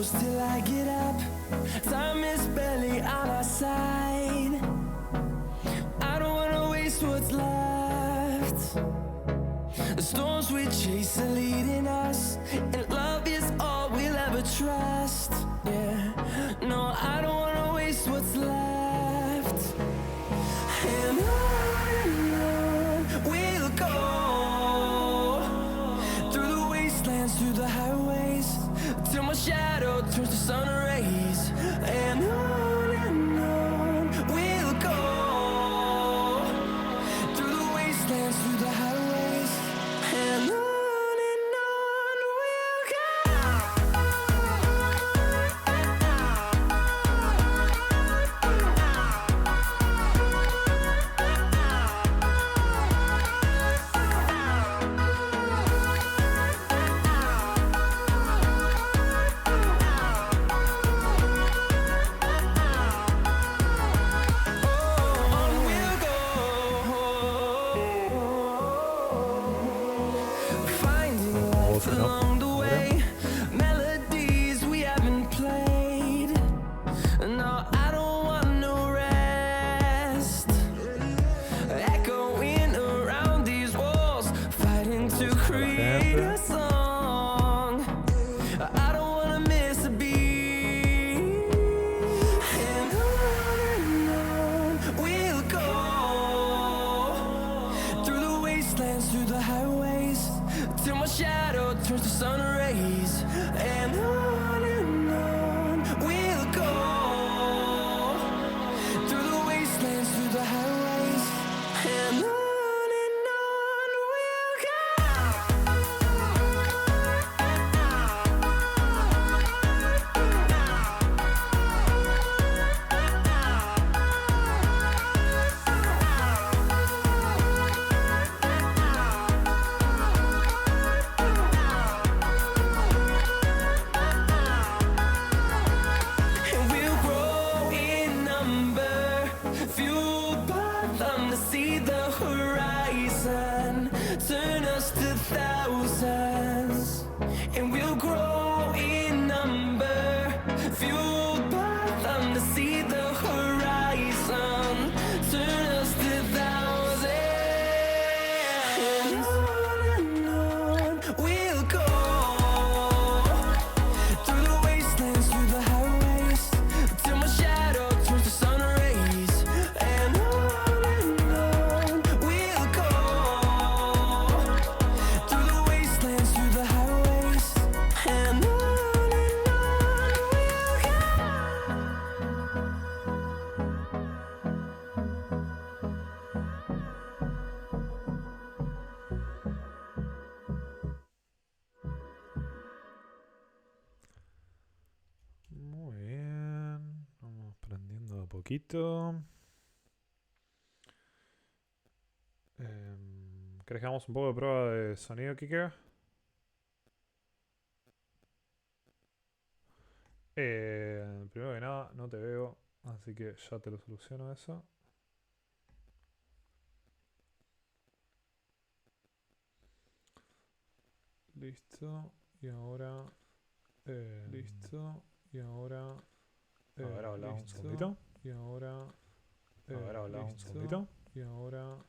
close till I get up. Time is barely on our side. I don't wanna waste what's left. The storms we chase are leading us, and love is all we'll ever trust. Yeah, no, I don't wanna waste what's left. And on we'll go, through the wastelands, through the highways, till my shadow turns to sun rays. And on we'll go, through the wastelands, through the highways, and on we'll go. Along the way, melodies we haven't played. No, I don't want no rest. Echoing around these walls, fighting to create a song. I don't wanna miss a beat. And on we'll go, through the wastelands, through the highways, till my shadow turns to sun rays. And on we'll go, through the wastelands, through the highways, and on we'll go. And we'll grow in number, fueled by them to see the horizon, turn us to thousands. And we'll grow in number, fueled by them to see the horizon, turn us to thousands. And on we'll go, through the wastelands, through the highways, till my shadow turns to sun rays. And on we'll go, through the wastelands, through the highways, and on we'll go. Muy bien. Vamos prendiendo de a poquito. ¿Querés que hagamos un poco de prueba de sonido, Kike? Primero que nada, no te veo, así que ya te lo soluciono eso. Listo. Y ahora... listo. Y ahora... a ver, habla un segundito. Y ahora... a ver, habla un segundito. Y ahora... a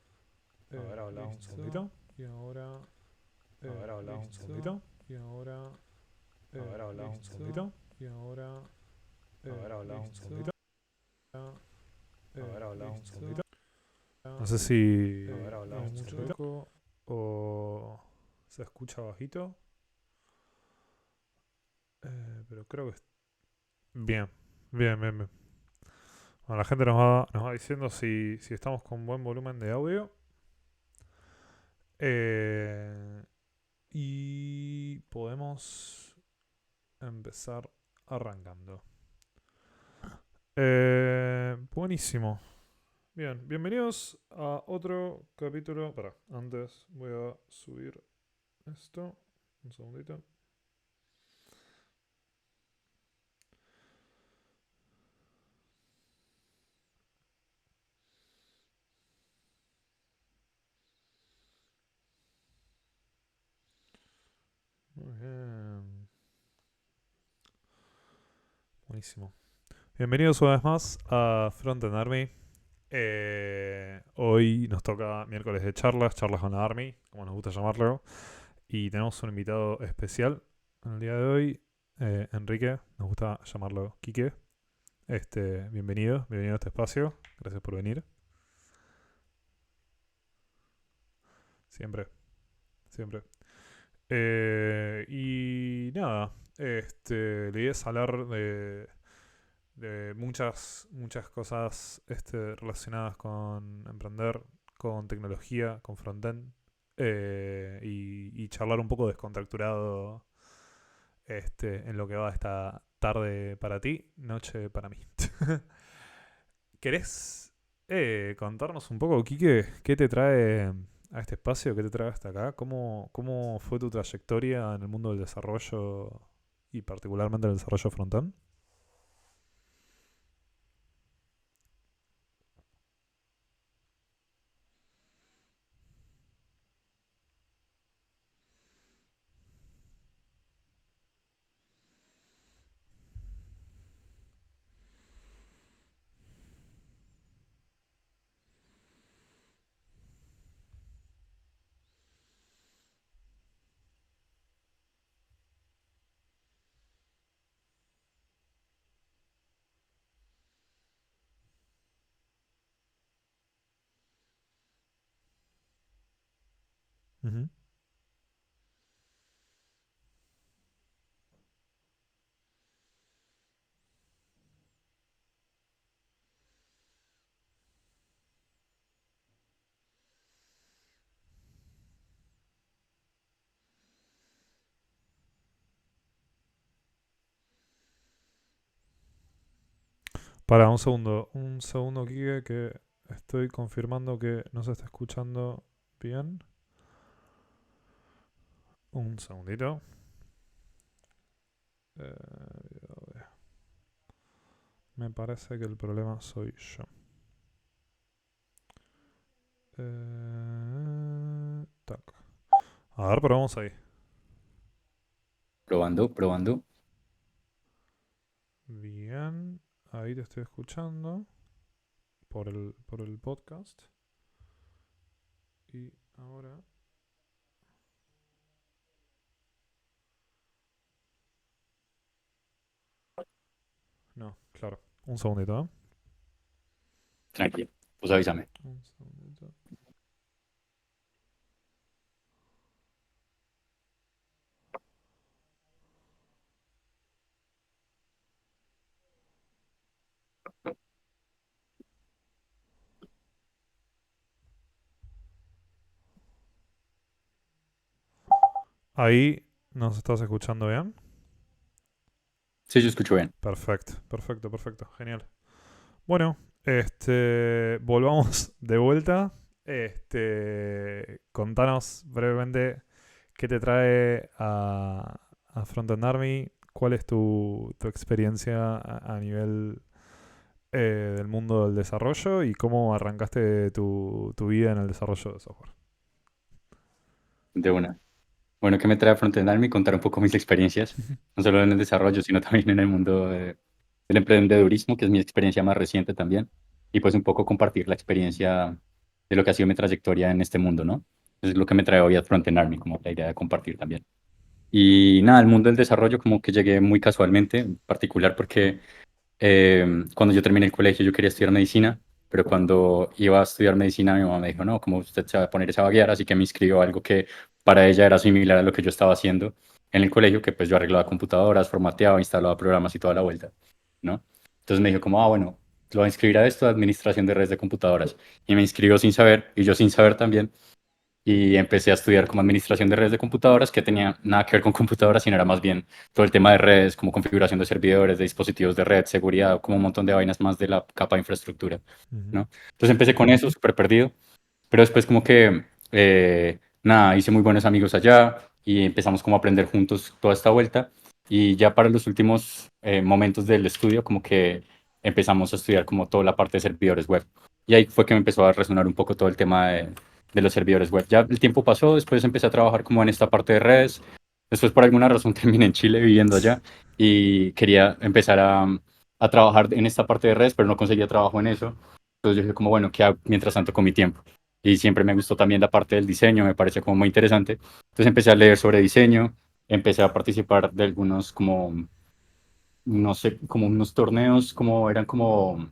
ver, habla un segundito. Y ahora... a ver, habla un segundito. Y ahora... a ver, habla un segundito. Y ahora... a ver, habla un segundito. A ver, habla un segundito. No sé si... a ver, habla un segundito. O... se escucha bajito. Pero creo que... bien. Bien, bien, bien. Bueno, la gente nos va diciendo si estamos con buen volumen de audio. Y podemos empezar arrancando. Buenísimo. Bien, bienvenidos a otro capítulo. Para, antes voy a subir esto. Un segundito. Muy bien. Buenísimo. Bienvenidos una vez más a Frontend Army. Hoy nos toca miércoles de charlas con la Army, como nos gusta llamarlo. Y tenemos un invitado especial en el día de hoy, Enrique, nos gusta llamarlo Quique. Bienvenido a este espacio. Gracias por venir. Siempre. Y nada, la idea es hablar de muchas cosas relacionadas con emprender, con tecnología, con frontend, y charlar un poco descontracturado en lo que va esta tarde para ti, noche para mí. ¿Querés contarnos un poco, Quique, qué te trae a este espacio, qué te trae hasta acá? ¿Cómo fue tu trayectoria en el mundo del desarrollo y particularmente el desarrollo frontend? Ujú. Para un segundo, Quique, que estoy confirmando que no se está escuchando bien. Un segundito. Me parece que el problema soy yo. Tac. A ver, probamos ahí. Probando. Bien, ahí te estoy escuchando por el podcast. Y ahora... No, claro. Un segundito, ¿eh? Tranquilo, pues avísame. Un segundito. Ahí nos estás escuchando bien. Sí, yo escucho bien. Perfecto. Genial. Bueno, volvamos de vuelta. Contanos brevemente qué te trae a Frontend Army, cuál es tu experiencia a nivel del mundo del desarrollo y cómo arrancaste tu vida en el desarrollo de software. De una. Bueno, ¿qué me trae a Frontend Army? Contar un poco mis experiencias, no solo en el desarrollo, sino también en el mundo del emprendedurismo, que es mi experiencia más reciente también. Y pues un poco compartir la experiencia de lo que ha sido mi trayectoria en este mundo, ¿no? Es lo que me trae hoy a Frontend Army, como la idea de compartir también. Y nada, el mundo del desarrollo como que llegué muy casualmente, en particular porque cuando yo terminé el colegio yo quería estudiar medicina, pero cuando iba a estudiar medicina mi mamá me dijo, no, ¿cómo usted se va a poner esa vaguear? Así que me inscribió a algo que para ella era similar a lo que yo estaba haciendo en el colegio, que pues yo arreglaba computadoras, formateaba, instalaba programas y toda la vuelta, ¿no? Entonces me dijo como, bueno, lo voy a inscribir a esto, administración de redes de computadoras. Y me inscribió sin saber, y yo sin saber también, y empecé a estudiar como administración de redes de computadoras, que tenía nada que ver con computadoras, sino era más bien todo el tema de redes, como configuración de servidores, de dispositivos de red, seguridad, como un montón de vainas más de la capa de infraestructura, Ujú. ¿no? Entonces empecé con eso, súper perdido, pero después como que, nada, hice muy buenos amigos allá y empezamos como a aprender juntos toda esta vuelta, y ya para los últimos momentos del estudio como que empezamos a estudiar como toda la parte de servidores web. Y ahí fue que me empezó a resonar un poco todo el tema de los servidores web. Ya el tiempo pasó, después empecé a trabajar como en esta parte de redes. Después por alguna razón terminé en Chile viviendo allá y quería empezar a trabajar en esta parte de redes, pero no conseguía trabajo en eso. Entonces yo dije como, bueno, ¿qué hago mientras tanto con mi tiempo? Y siempre me gustó también la parte del diseño, me pareció como muy interesante. Entonces empecé a leer sobre diseño, empecé a participar de algunos como, no sé, como unos torneos, como eran como,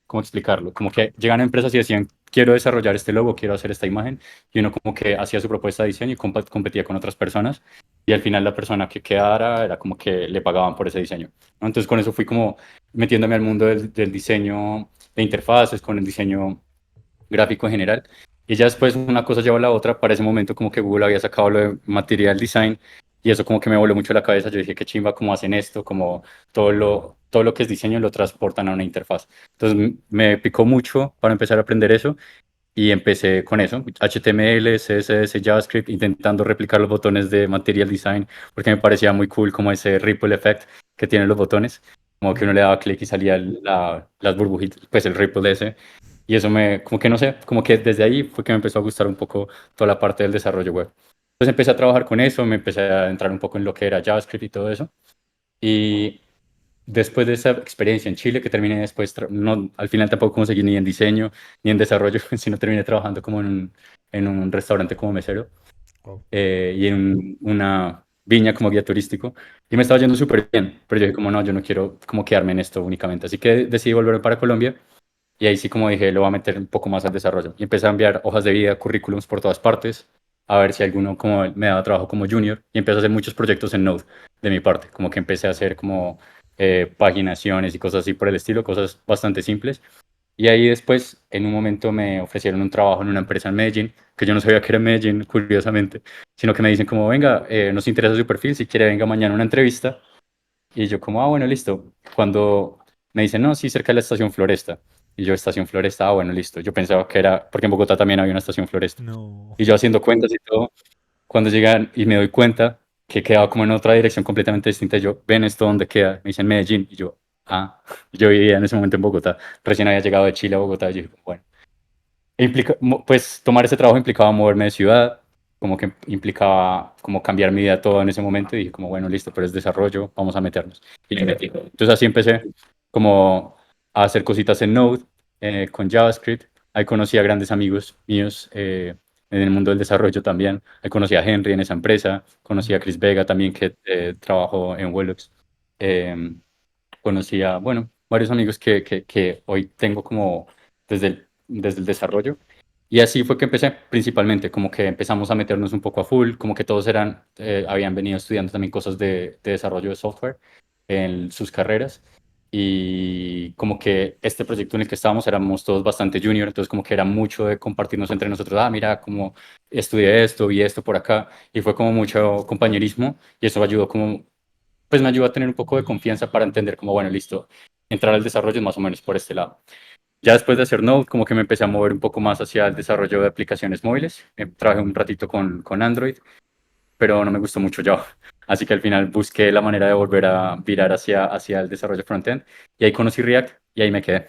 ¿cómo explicarlo? Como que llegan a empresas y decían, quiero desarrollar este logo, quiero hacer esta imagen, y uno como que hacía su propuesta de diseño y competía con otras personas, y al final la persona que quedara era como que le pagaban por ese diseño, ¿no? Entonces con eso fui como metiéndome al mundo del diseño de interfaces, con el diseño gráfico en general. Y ya después una cosa llevó a la otra. Para ese momento como que Google había sacado lo de Material Design y eso como que me voló mucho la cabeza. Yo dije, qué chimba, cómo hacen esto, como todo lo que es diseño lo transportan a una interfaz. Entonces me picó mucho para empezar a aprender eso y empecé con eso, HTML, CSS, JavaScript, intentando replicar los botones de Material Design porque me parecía muy cool como ese ripple effect que tienen los botones, como que uno le daba clic y salía las burbujitas, pues el ripple ese. Y eso como que no sé, como que desde ahí fue que me empezó a gustar un poco toda la parte del desarrollo web. Entonces empecé a trabajar con eso, me empecé a entrar un poco en lo que era JavaScript y todo eso. Y después de esa experiencia en Chile, que terminé después, no, al final tampoco conseguí ni en diseño ni en desarrollo, sino terminé trabajando como en un restaurante como mesero Wow. y en una viña como guía turístico. Y me estaba yendo súper bien, pero yo dije como no, yo no quiero como quedarme en esto únicamente. Así que decidí volver para Colombia y ahí sí, como dije, lo voy a meter un poco más al desarrollo. Y empecé a enviar hojas de vida, currículums por todas partes, a ver si alguno como me daba trabajo como junior. Y empecé a hacer muchos proyectos en Node de mi parte. Como que empecé a hacer como paginaciones y cosas así por el estilo, cosas bastante simples. Y ahí después, en un momento, me ofrecieron un trabajo en una empresa en Medellín, que yo no sabía que era en Medellín, curiosamente, sino que me dicen como, venga, nos interesa su perfil, si quiere venga mañana a una entrevista. Y yo como, ah, bueno, listo. Cuando me dicen, no, sí, cerca de la estación Floresta. Y yo, estación Floresta, ah, bueno, listo. Yo pensaba que era, porque en Bogotá también había una estación Floresta. No. Y yo haciendo cuentas y todo, cuando llegan y me doy cuenta que quedaba como en otra dirección completamente distinta, yo, ven esto dónde queda. Me dicen Medellín. Y yo, ah, yo vivía en ese momento en Bogotá. Recién había llegado de Chile a Bogotá. Y yo dije, bueno. Pues tomar ese trabajo implicaba moverme de ciudad, como que implicaba como cambiar mi vida todo en ese momento y dije como, bueno, listo, pero es desarrollo, vamos a meternos. Y le metí. Entonces así empecé como a hacer cositas en Node, con JavaScript. Ahí conocí a grandes amigos míos en el mundo del desarrollo también. Ahí conocí a Henry en esa empresa, conocí a Chris Vega también que trabajó en Wellux. Eh, Conocí a, bueno, varios amigos que hoy tengo como desde el desarrollo. Y así fue que empecé, principalmente, como que empezamos a meternos un poco a full, como que todos habían venido estudiando también cosas de desarrollo de software en sus carreras. Y como que este proyecto en el que estábamos éramos todos bastante junior, entonces como que era mucho de compartirnos entre nosotros, ah, mira, como estudié esto y esto por acá, y fue como mucho compañerismo, y eso ayudó como pues me ayuda a tener un poco de confianza para entender como, bueno, listo, entrar al desarrollo es más o menos por este lado. Ya después de hacer Node, como que me empecé a mover un poco más hacia el desarrollo de aplicaciones móviles. Trabajé un ratito con Android, pero no me gustó mucho Java. Así que al final busqué la manera de volver a virar hacia el desarrollo frontend. Y ahí conocí React y ahí me quedé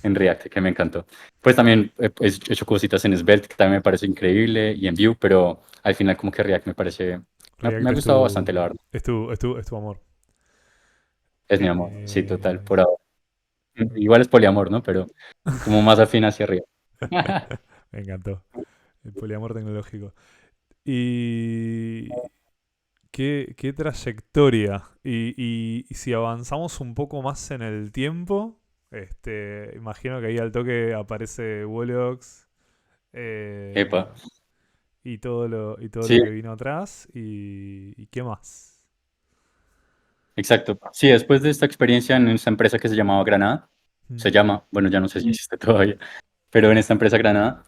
en React, que me encantó. Pues también he hecho cositas en Svelte, que también me parece increíble, y en Vue, pero al final como que React me parece, me React ha gustado bastante, la verdad. es tu amor. Es mi amor, sí, total, por ahora. Igual es poliamor, ¿no? Pero como más afín hacia arriba. Me encantó. El poliamor tecnológico. ¿Y qué trayectoria? Y si avanzamos un poco más en el tiempo, imagino que ahí al toque aparece Wolox Epa, y todo sí, lo que vino atrás. ¿Y qué más? exacto. Sí, después de esta experiencia en esta empresa que se llamaba Granada, Mm, se llama, bueno, ya no sé si existe todavía, pero en esta empresa Granada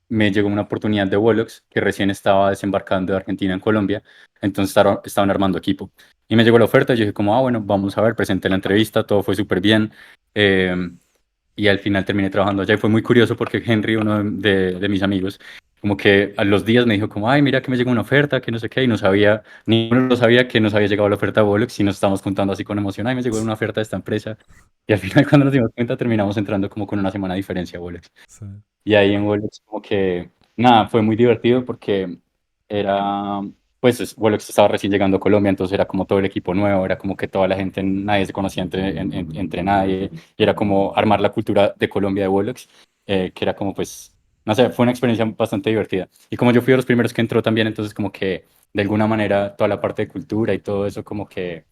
me llegó una oportunidad de Wolox que recién estaba desembarcando de Argentina en Colombia, entonces estaban armando equipo. Y me llegó la oferta y yo dije como, ah, bueno, vamos a ver, presenté la entrevista, todo fue súper bien. Y al final terminé trabajando allá y fue muy curioso porque Henry, uno de mis amigos, como que a los días me dijo como, ay, mira que me llegó una oferta, que no sé qué, y no sabía, ni uno lo sabía que nos había llegado la oferta de Wolox y nos estábamos contando así con emoción, ay, me llegó una oferta de esta empresa. Y al final cuando nos dimos cuenta terminamos entrando como con una semana de diferencia a Wolox. sí. Y ahí en Wolox como que, nada, fue muy divertido porque era, pues Wolox estaba recién llegando a Colombia, entonces era como todo el equipo nuevo, era como que toda la gente, nadie se conocía entre nadie, y era como armar la cultura de Colombia de Wolox, que era como pues, no sé, fue una experiencia bastante divertida. Y como yo fui de los primeros que entró también, entonces como que de alguna manera toda la parte de cultura y todo eso como que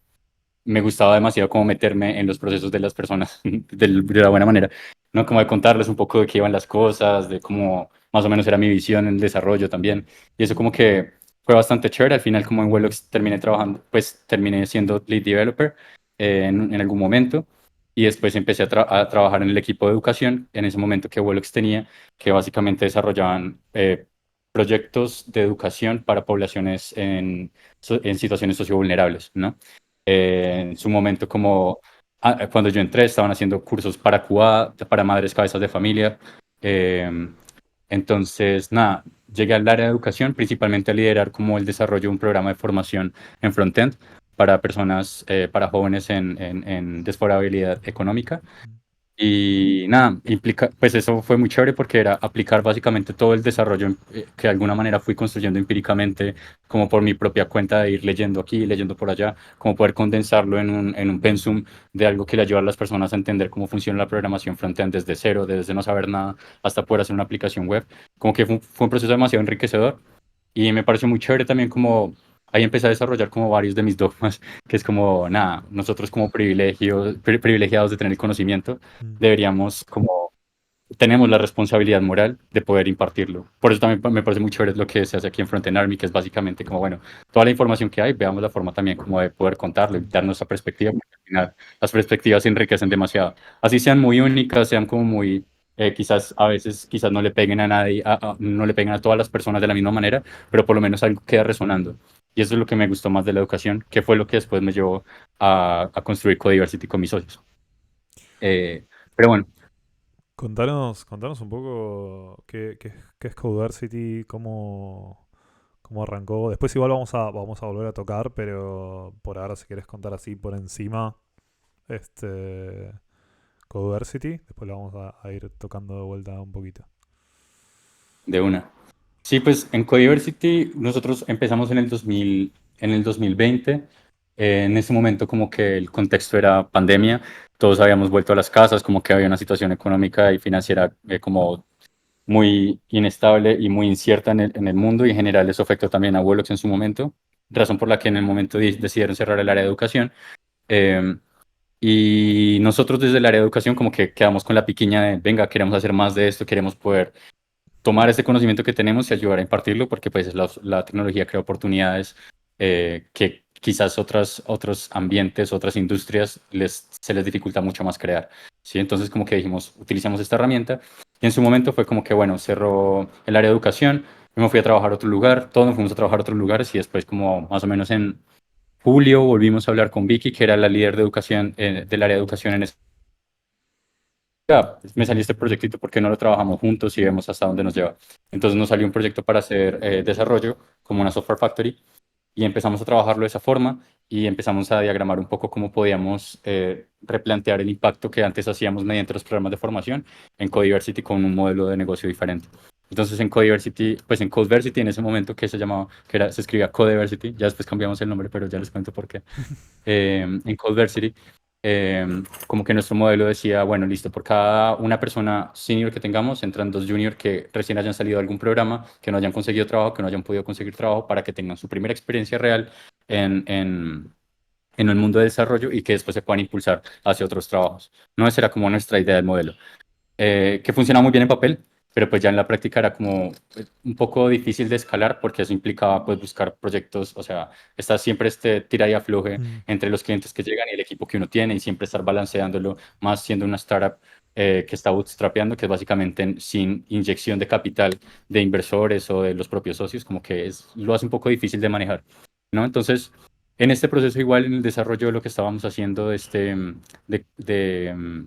me gustaba demasiado como meterme en los procesos de las personas de la buena manera, ¿no? Como de contarles un poco de qué iban las cosas, de cómo más o menos era mi visión en el desarrollo también. Y eso como que fue bastante chévere. Al final, como en Welox terminé trabajando, pues terminé siendo lead developer en algún momento. Y después empecé a trabajar en el equipo de educación, en ese momento que Welox tenía, que básicamente desarrollaban proyectos de educación para poblaciones en situaciones sociovulnerables, ¿no? En su momento, como cuando yo entré, estaban haciendo cursos para QA, para madres cabezas de familia. Eh, entonces, nada, llegué al área de educación, principalmente a liderar como el desarrollo de un programa de formación en frontend para personas, para jóvenes en desfavorabilidad económica. Y nada, implica, pues eso fue muy chévere porque era aplicar básicamente todo el desarrollo que de alguna manera fui construyendo empíricamente, como por mi propia cuenta de ir leyendo aquí, leyendo por allá, como poder condensarlo en un pensum de algo que le ayude a las personas a entender cómo funciona la programación frontend desde cero, desde no saber nada hasta poder hacer una aplicación web. Como que fue un proceso demasiado enriquecedor y me pareció muy chévere también como ahí empecé a desarrollar como varios de mis dogmas, que es como, nada, nosotros como privilegiados de tener el conocimiento, Mm. deberíamos como, tenemos la responsabilidad moral de poder impartirlo. Por eso también me parece muy chévere lo que se hace aquí en Frontend Army, que es básicamente como, bueno, toda la información que hay, veamos la forma también como de poder contarlo y dar nuestra perspectiva, porque al final las perspectivas se enriquecen demasiado. Así sean muy únicas, sean como muy, quizás a veces, quizás no le peguen a nadie, no le peguen a todas las personas de la misma manera, pero por lo menos algo queda resonando. Y eso es lo que me gustó más de la educación, que fue lo que después me llevó a construir Codiversity con mis socios. Pero bueno, Contanos un poco qué es Codeversity, cómo arrancó. Después igual vamos a volver a tocar, pero por ahora si querés contar así por encima, este Codeversity, después lo vamos a ir tocando de vuelta un poquito. de una. Sí, pues en Codiversity nosotros empezamos en el 2020. En ese momento como que el contexto era pandemia, todos habíamos vuelto a las casas, como que había una situación económica y financiera como muy inestable y muy incierta en el mundo y en general eso afectó también a Wolox en su momento, razón por la que en el momento decidieron cerrar el área de educación. Eh, y nosotros desde el área de educación como que quedamos con la piquiña de, venga, queremos hacer más de esto, queremos poder tomar ese conocimiento que tenemos y ayudar a impartirlo, porque pues la tecnología crea oportunidades que quizás otros ambientes, otras industrias se les dificulta mucho más crear. ¿Sí? Entonces como que dijimos, utilizamos esta herramienta y en su momento fue como que, bueno, cerró el área de educación, yo me fui a trabajar a otro lugar, todos nos fuimos a trabajar a otros lugares y después como más o menos en julio volvimos a hablar con Vicky, que era la líder de educación del área de educación en me salió este proyectito, ¿por qué no lo trabajamos juntos y vemos hasta dónde nos lleva? Entonces nos salió un proyecto para hacer desarrollo, como una software factory, y empezamos a trabajarlo de esa forma y empezamos a diagramar un poco cómo podíamos replantear el impacto que antes hacíamos mediante los programas de formación en Codiversity con un modelo de negocio diferente. Entonces en Codiversity, pues en Codeversity en ese momento que se llamaba, se escribía Codeversity, ya después cambiamos el nombre, pero ya les cuento por qué. En Codeversity como que nuestro modelo decía, bueno, listo, por cada una persona senior que tengamos, entran dos junior que recién hayan salido de algún programa, que no hayan conseguido trabajo, que no hayan podido conseguir trabajo, para que tengan su primera experiencia real en, en, en el mundo de desarrollo y que después se puedan impulsar hacia otros trabajos. No, esa era como nuestra idea del modelo que funciona muy bien en papel, pero pues ya en la práctica era como un poco difícil de escalar porque eso implicaba pues buscar proyectos, o sea, está siempre este tira y afloje Mm. entre los clientes que llegan y el equipo que uno tiene y siempre estar balanceándolo, más siendo una startup que está bootstrapeando, que es básicamente sin inyección de capital de inversores o de los propios socios, como que lo hace un poco difícil de manejar, ¿no? Entonces, en este proceso igual en el desarrollo de lo que estábamos haciendo, de, de,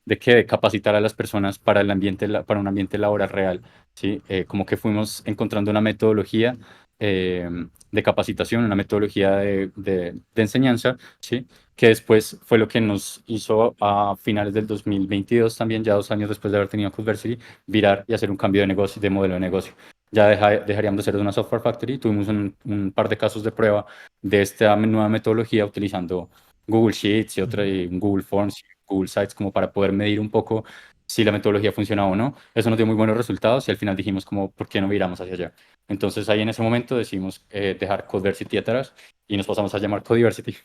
de capacitar a las personas para el ambiente, para un ambiente laboral real, ¿sí? Como que fuimos encontrando una metodología eh, de capacitación, una metodología de enseñanza, ¿sí? Que después fue lo que nos hizo a finales del 2022, también ya 2 años después de haber tenido Codeversity, virar y hacer un cambio de negocio, de modelo de negocio. ya dejaríamos de ser una software factory. Tuvimos un par de casos de prueba de esta nueva metodología utilizando Google Sheets y otra, y Google Forms, Google Sites, como para poder medir un poco si la metodología funcionaba o no. Eso nos dio muy buenos resultados y al final dijimos como, ¿por qué no viramos hacia allá? Entonces ahí en ese momento decidimos dejar Codeversity atrás y nos pasamos a llamar Codiversity.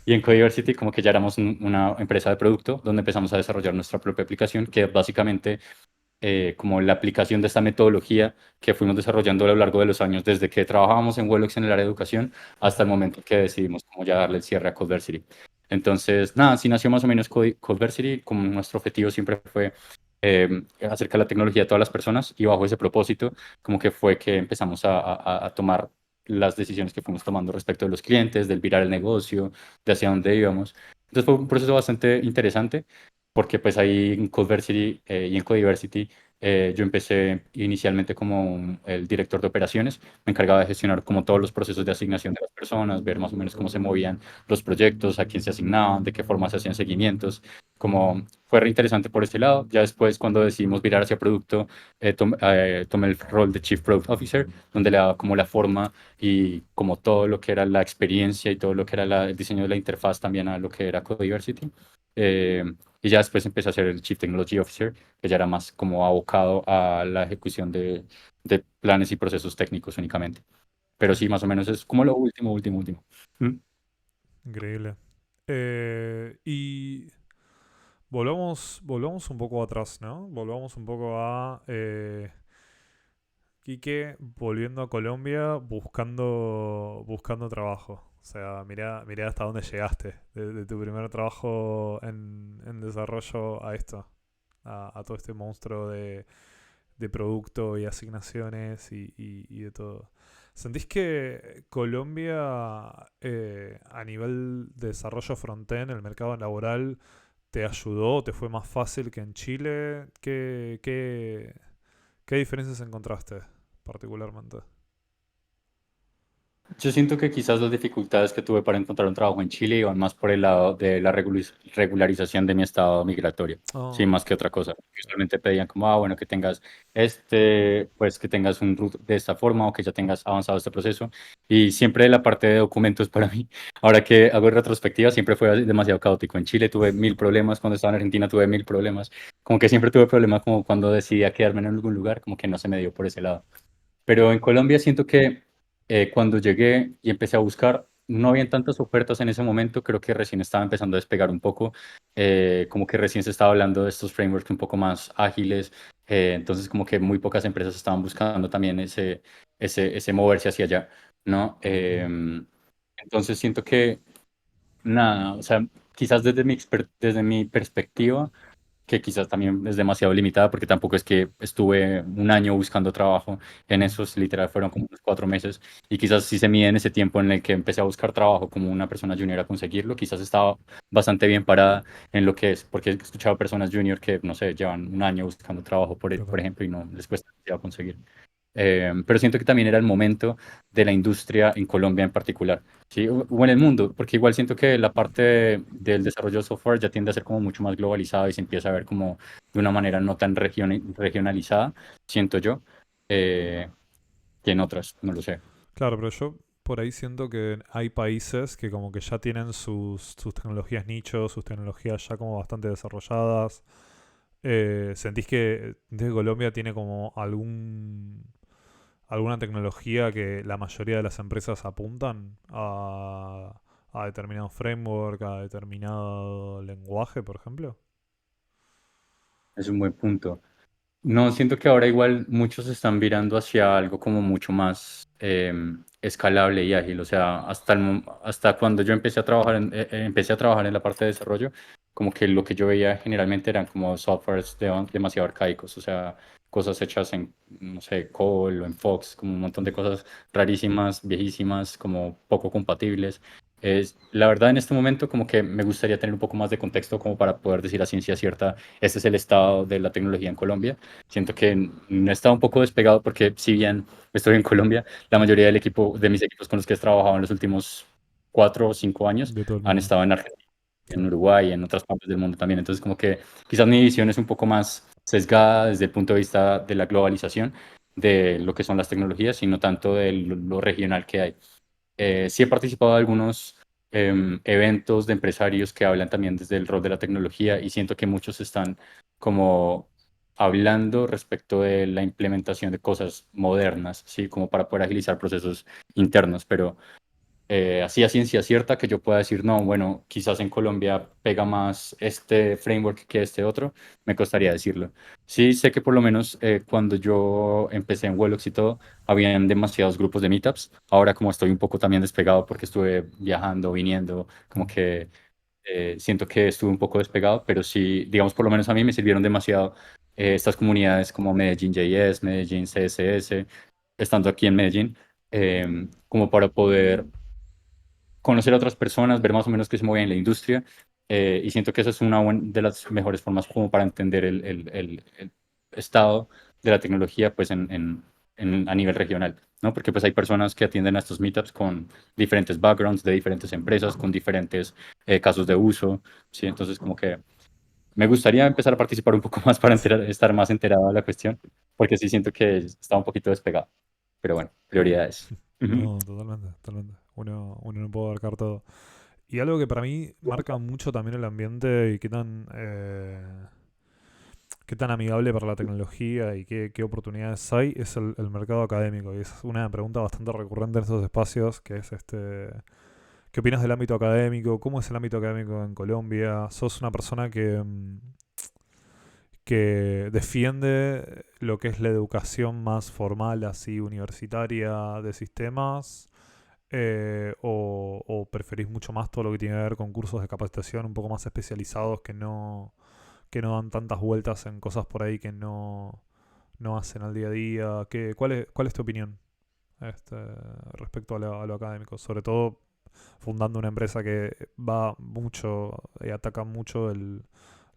Y en Codiversity como que ya éramos una empresa de producto donde empezamos a desarrollar nuestra propia aplicación, que básicamente como la aplicación de esta metodología que fuimos desarrollando a lo largo de los años, desde que trabajábamos en Wellox en el área de educación hasta el momento que decidimos como ya darle el cierre a Codeversity. Entonces, nada, así nació más o menos Codeversity, como nuestro objetivo siempre fue acercar la tecnología a todas las personas, y bajo ese propósito como que fue que empezamos a tomar las decisiones que fuimos tomando respecto de los clientes, del virar el negocio, de hacia dónde íbamos. Entonces fue un proceso bastante interesante porque pues ahí en Codeversity y en Codiversity yo empecé inicialmente como el director de operaciones. Me encargaba de gestionar como todos los procesos de asignación de las personas, ver más o menos cómo se movían los proyectos, a quién se asignaban, de qué forma se hacían seguimientos. Como fue re interesante por este lado. Ya después, cuando decidimos virar hacia producto, tomé el rol de Chief Product Officer, donde le daba como la forma y como todo lo que era la experiencia y todo lo que era el diseño de la interfaz también a lo que era Codiversity. Eh, y ya después empecé a ser el Chief Technology Officer, que ya era más como abocado a la ejecución de planes y procesos técnicos únicamente. Pero sí, más o menos es como lo último, último, último. Mm. Increíble. Y volvamos un poco atrás, ¿no? Volvamos un poco a Quique volviendo a Colombia buscando trabajo. O sea, mirá hasta dónde llegaste de tu primer trabajo en desarrollo a esto, a todo este monstruo de producto y asignaciones y de todo. ¿Sentís que Colombia a nivel de desarrollo frontend, el mercado laboral, te ayudó, te fue más fácil que en Chile? ¿Qué diferencias encontraste particularmente? Yo siento que quizás las dificultades que tuve para encontrar un trabajo en Chile iban más por el lado de la regularización de mi estado migratorio, sí, Oh, más que otra cosa. Usualmente pedían como, bueno, que tengas pues que tengas un root de esta forma o que ya tengas avanzado este proceso. Y siempre la parte de documentos para mí, ahora que hago retrospectiva, siempre fue demasiado caótico. En Chile tuve mil problemas, cuando estaba en Argentina tuve mil problemas, como que siempre tuve problemas como cuando decidí quedarme en algún lugar, como que no se me dio por ese lado. Pero en Colombia siento que cuando llegué y empecé a buscar, no habían tantas ofertas en ese momento, creo que recién estaba empezando a despegar un poco, como que recién se estaba hablando de estos frameworks un poco más ágiles, entonces como que muy pocas empresas estaban buscando también ese moverse hacia allá, ¿no? Entonces siento que, nada, o sea, quizás desde mi perspectiva, que quizás también es demasiado limitada porque tampoco es que estuve un año buscando trabajo en esos, literal fueron como unos 4 meses, y quizás si se mide en ese tiempo en el que empecé a buscar trabajo como una persona junior a conseguirlo, quizás estaba bastante bien parada en lo que es, porque he escuchado personas junior que, no sé, llevan un año buscando trabajo, por total. ejemplo, y no les cuesta demasiado conseguir. Pero siento que también era el momento de la industria en Colombia en particular, ¿sí? O en el mundo, porque igual siento que la parte del desarrollo de software ya tiende a ser como mucho más globalizada y se empieza a ver como de una manera no tan regionalizada, siento yo, eh, que en otras, no lo sé. Claro, pero yo por ahí siento que hay países que como que ya tienen sus tecnologías nichos, sus tecnologías ya como bastante desarrolladas. ¿Sentís que Colombia tiene como alguna tecnología que la mayoría de las empresas apuntan a determinado framework, a determinado lenguaje, por ejemplo? Es un buen punto. No, siento que ahora igual muchos se están virando hacia algo como mucho más escalable y ágil. O sea, hasta cuando yo empecé a trabajar en la parte de desarrollo, como que lo que yo veía generalmente eran como softwares demasiado arcaicos. O sea, cosas hechas en, no sé, COBOL o en Fox, como un montón de cosas rarísimas, viejísimas, como poco compatibles. La verdad, en este momento como que me gustaría tener un poco más de contexto como para poder decir a ciencia cierta, este es el estado de la tecnología en Colombia. Siento que no está un poco despegado porque si bien estoy en Colombia, la mayoría de mis equipos con los que he trabajado en los últimos 4 o 5 años De todo el han mundo. estado en Argentina, en Claro. Uruguay y en otras partes del mundo también. Entonces como que quizás mi visión es un poco más sesgada desde el punto de vista de la globalización, de lo que son las tecnologías, sino tanto de lo regional que hay. Sí he participado de algunos eventos de empresarios que hablan también desde el rol de la tecnología y siento que muchos están como hablando respecto de la implementación de cosas modernas, ¿sí? Como para poder agilizar procesos internos, pero así a ciencia cierta que yo pueda decir, no, bueno, quizás en Colombia pega más este framework que este otro, me costaría decirlo. Sí, sé que por lo menos cuando yo empecé en Welox y todo, habían demasiados grupos de meetups. Ahora como estoy un poco también despegado porque estuve viajando, viniendo, como Mm. que siento que estuve un poco despegado, pero sí, digamos, por lo menos a mí me sirvieron demasiado estas comunidades como Medellín JS, Medellín CSS, estando aquí en Medellín, como para poder conocer a otras personas, ver más o menos qué se mueve en la industria. Y siento que esa es una de las mejores formas como para entender el estado de la tecnología pues a nivel regional, ¿no? Porque pues hay personas que atienden a estos meetups con diferentes backgrounds de diferentes empresas, con diferentes casos de uso, ¿sí? Entonces como que me gustaría empezar a participar un poco más para estar más enterado de la cuestión, porque sí siento que está un poquito despegado. Pero bueno, prioridades. Ujú. No, totalmente, totalmente. Uno no puede abarcar todo. Y algo que para mí marca mucho también el ambiente y qué tan amigable para la tecnología y qué oportunidades hay es el mercado académico. Y es una pregunta bastante recurrente en estos espacios, que es ¿qué opinas del ámbito académico? ¿Cómo es el ámbito académico en Colombia? ¿Sos una persona que defiende lo que es la educación más formal, así universitaria de sistemas? O preferís mucho más todo lo que tiene que ver con cursos de capacitación un poco más especializados que no dan tantas vueltas en cosas por ahí que no hacen al día a día? ¿Cuál es tu opinión respecto a lo académico? Sobre todo fundando una empresa que va mucho y ataca mucho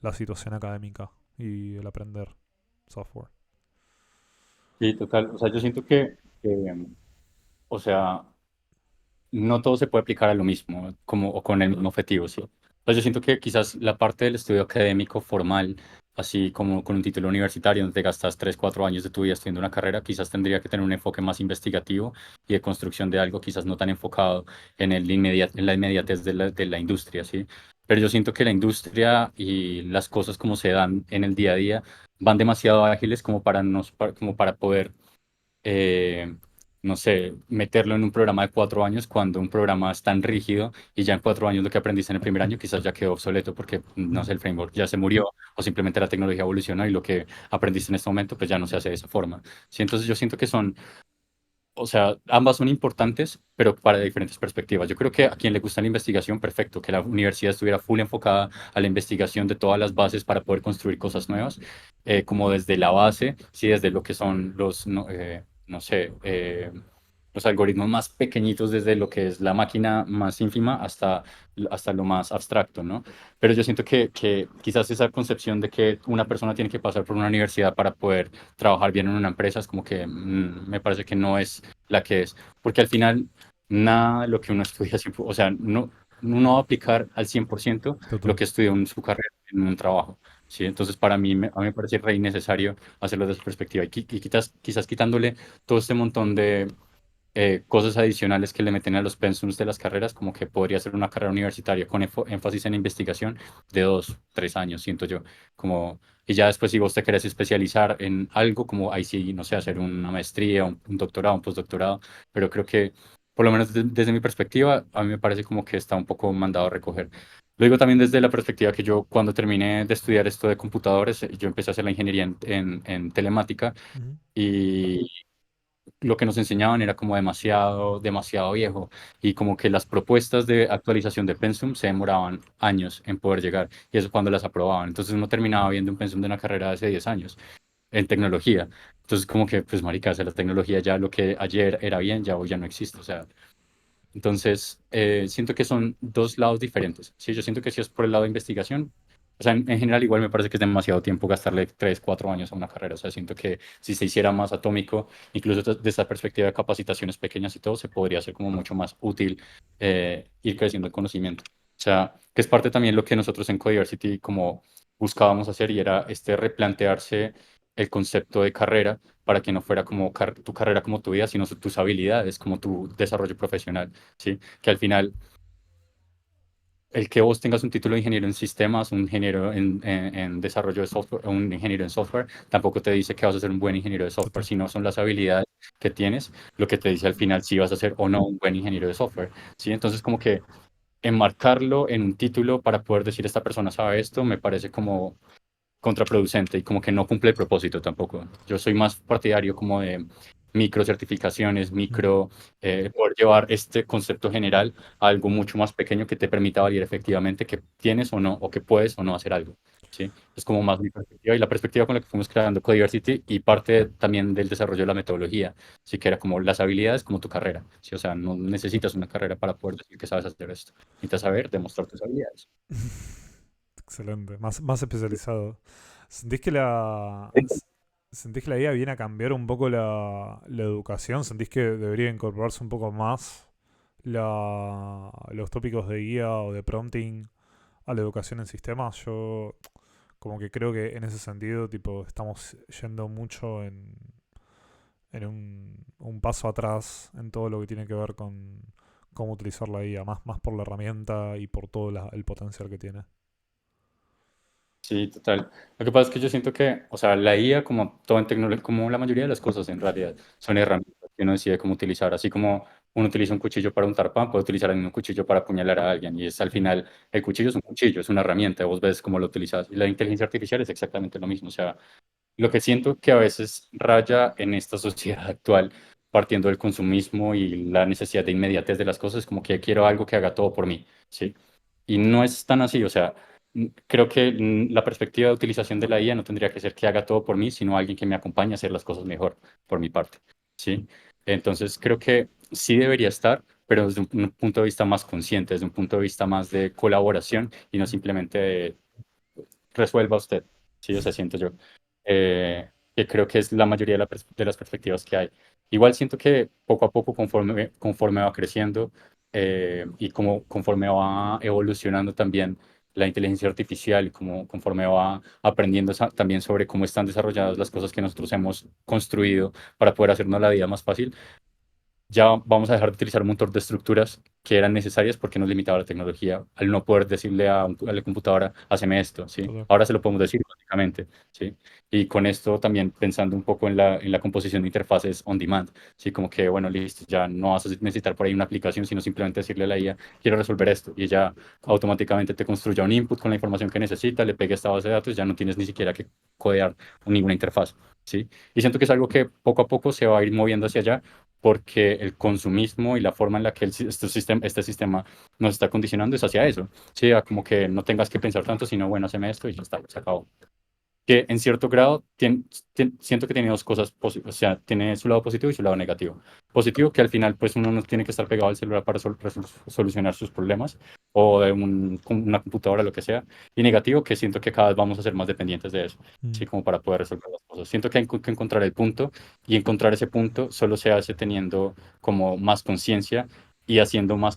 la situación académica y el aprender software. Sí, total. O sea, yo siento que, o sea, no todo se puede aplicar a lo mismo, como, o con el mismo objetivo, ¿sí? Entonces yo siento que quizás la parte del estudio académico formal, así como con un título universitario donde te gastas 3 4 años de tu vida estudiando una carrera, quizás tendría que tener un enfoque más investigativo y de construcción de algo, quizás no tan enfocado en la inmediatez de la industria, ¿sí? Pero yo siento que la industria y las cosas como se dan en el día a día van demasiado ágiles como para poder eh, no sé, meterlo en un programa de 4 años cuando un programa es tan rígido y ya en 4 años lo que aprendiste en el primer año quizás ya quedó obsoleto porque, no sé, Mm, el framework ya se murió o simplemente la tecnología evolucionó y lo que aprendiste en este momento pues ya no se hace de esa forma. Sí, entonces yo siento que son, o sea, ambas son importantes, pero para diferentes perspectivas. Yo creo que a quien le gusta la investigación, perfecto, que la universidad estuviera full enfocada a la investigación de todas las bases para poder construir cosas nuevas, como desde la base, sí, desde lo que son no sé, los algoritmos más pequeñitos, desde lo que es la máquina más ínfima hasta lo más abstracto, ¿no? Pero yo siento que quizás esa concepción de que una persona tiene que pasar por una universidad para poder trabajar bien en una empresa es como que me parece que no es la que es, porque al final nada de lo que uno estudia, o sea, uno va a aplicar al 100% lo total. que estudió en su carrera en un trabajo, ¿sí? Entonces, para mí, a mí me parece re innecesario hacerlo desde esa perspectiva y quizás quitándole todo este montón de cosas adicionales que le meten a los pensums de las carreras, como que podría ser una carrera universitaria con énfasis en investigación de 2, 3 años, siento yo, como, y ya después si vos te querés especializar en algo, como ahí sí, no sé, hacer una maestría, un doctorado, un postdoctorado, pero creo que, por lo menos desde mi perspectiva, a mí me parece como que está un poco mandado a recoger. Lo digo también desde la perspectiva que yo cuando terminé de estudiar esto de computadores, yo empecé a hacer la ingeniería en telemática Ujú. y lo que nos enseñaban era como demasiado viejo y como que las propuestas de actualización de Pensum se demoraban años en poder llegar y eso cuando las aprobaban. Entonces uno terminaba viendo un Pensum de una carrera de hace 10 años en tecnología. Entonces como que, pues marica, o sea, la tecnología ya lo que ayer era bien, ya hoy ya no existe. O sea, entonces, siento que son dos lados diferentes. Sí, yo siento que si es por el lado de investigación, o sea, en general igual me parece que es demasiado tiempo gastarle 3, 4 años a una carrera. O sea, siento que si se hiciera más atómico, incluso desde esta perspectiva de capacitaciones pequeñas y todo, se podría hacer como mucho más útil ir creciendo el conocimiento. O sea, que es parte también lo que nosotros en Codiversity como buscábamos hacer y era replantearse el concepto de carrera para que no fuera como tu carrera como tu vida, sino tus habilidades como tu desarrollo profesional, ¿sí? Que al final el que vos tengas un título de ingeniero en sistemas, un ingeniero en desarrollo de software, o un ingeniero en software, tampoco te dice que vas a ser un buen ingeniero de software, Total. sino son las habilidades que tienes lo que te dice al final si vas a ser o no un buen ingeniero de software, ¿sí? Entonces, como que enmarcarlo en un título para poder decir esta persona sabe esto, me parece como contraproducente y como que no cumple el propósito tampoco. Yo soy más partidario como de micro certificaciones, Mm. poder llevar este concepto general a algo mucho más pequeño que te permita validar efectivamente que tienes o no, o que puedes o no hacer algo. ¿Sí? Es como más mi perspectiva y la perspectiva con la que fuimos creando Codiversity y parte también del desarrollo de la metodología, sí que era como las habilidades como tu carrera, ¿sí? O sea, no necesitas una carrera para poder decir que sabes hacer esto, necesitas saber demostrar tus habilidades. Excelente. Más especializado. ¿Sentís que sentís que la IA viene a cambiar un poco la educación? ¿Sentís que debería incorporarse un poco más los tópicos de guía o de prompting a la educación en sistemas? Yo como que creo que en ese sentido, tipo, estamos yendo mucho en un paso atrás en todo lo que tiene que ver con cómo utilizar la IA, más por la herramienta y por todo el potencial que tiene. Sí, total. Lo que pasa es que yo siento que, o sea, la IA, como todo en tecnología, como la mayoría de las cosas en realidad, son herramientas que uno decide cómo utilizar. Así como uno utiliza un cuchillo para untar pan, puede utilizar el mismo cuchillo para apuñalar a alguien. Y es al Mm. final, el cuchillo es un cuchillo, es una herramienta, vos ves cómo lo utilizas. Y la inteligencia artificial es exactamente lo mismo. O sea, lo que siento que a veces raya en esta sociedad actual, partiendo del consumismo y la necesidad de inmediatez de las cosas, como que quiero algo que haga todo por mí, ¿sí? Y no es tan así, o sea, creo que la perspectiva de utilización de la IA no tendría que ser que haga todo por mí, sino alguien que me acompañe a hacer las cosas mejor por mi parte, ¿sí? Entonces creo que sí debería estar, pero desde un punto de vista más consciente, desde un punto de vista más de colaboración y no simplemente de resuelva usted, sí, o sea, siento yo, que creo que es la mayoría de, de las perspectivas que hay. Igual siento que poco a poco, conforme va creciendo y como conforme va evolucionando también la inteligencia artificial y como conforme va aprendiendo también sobre cómo están desarrolladas las cosas que nosotros hemos construido para poder hacernos la vida más fácil, ya vamos a dejar de utilizar un montón de estructuras que eran necesarias porque nos limitaba la tecnología al no poder decirle a la computadora, haceme esto, ¿sí? Total. Ahora se lo podemos decir básicamente, ¿sí? Y con esto también pensando un poco en la composición de interfaces on demand, ¿sí? Como que, bueno, listo, ya no vas a necesitar por ahí una aplicación, sino simplemente decirle a la IA, quiero resolver esto, y ella automáticamente te construye un input con la información que necesita, le pega esta base de datos, ya no tienes ni siquiera que codear ninguna interfaz, ¿sí? Y siento que es algo que poco a poco se va a ir moviendo hacia allá porque el consumismo y la forma en la que este sistema nos está condicionando es hacia eso. Sí, a como que no tengas que pensar tanto, sino bueno, haceme esto y ya está, se acabó. Que en cierto grado siento que tiene dos cosas, o sea, tiene su lado positivo y su lado negativo. Positivo que al final pues uno no tiene que estar pegado al celular para solucionar sus problemas o de una computadora, lo que sea. Y negativo que siento que cada vez vamos a ser más dependientes de eso, Mm. ¿sí? Como para poder resolver las cosas. Siento que hay que encontrar el punto y encontrar ese punto solo se hace teniendo como más conciencia y haciendo una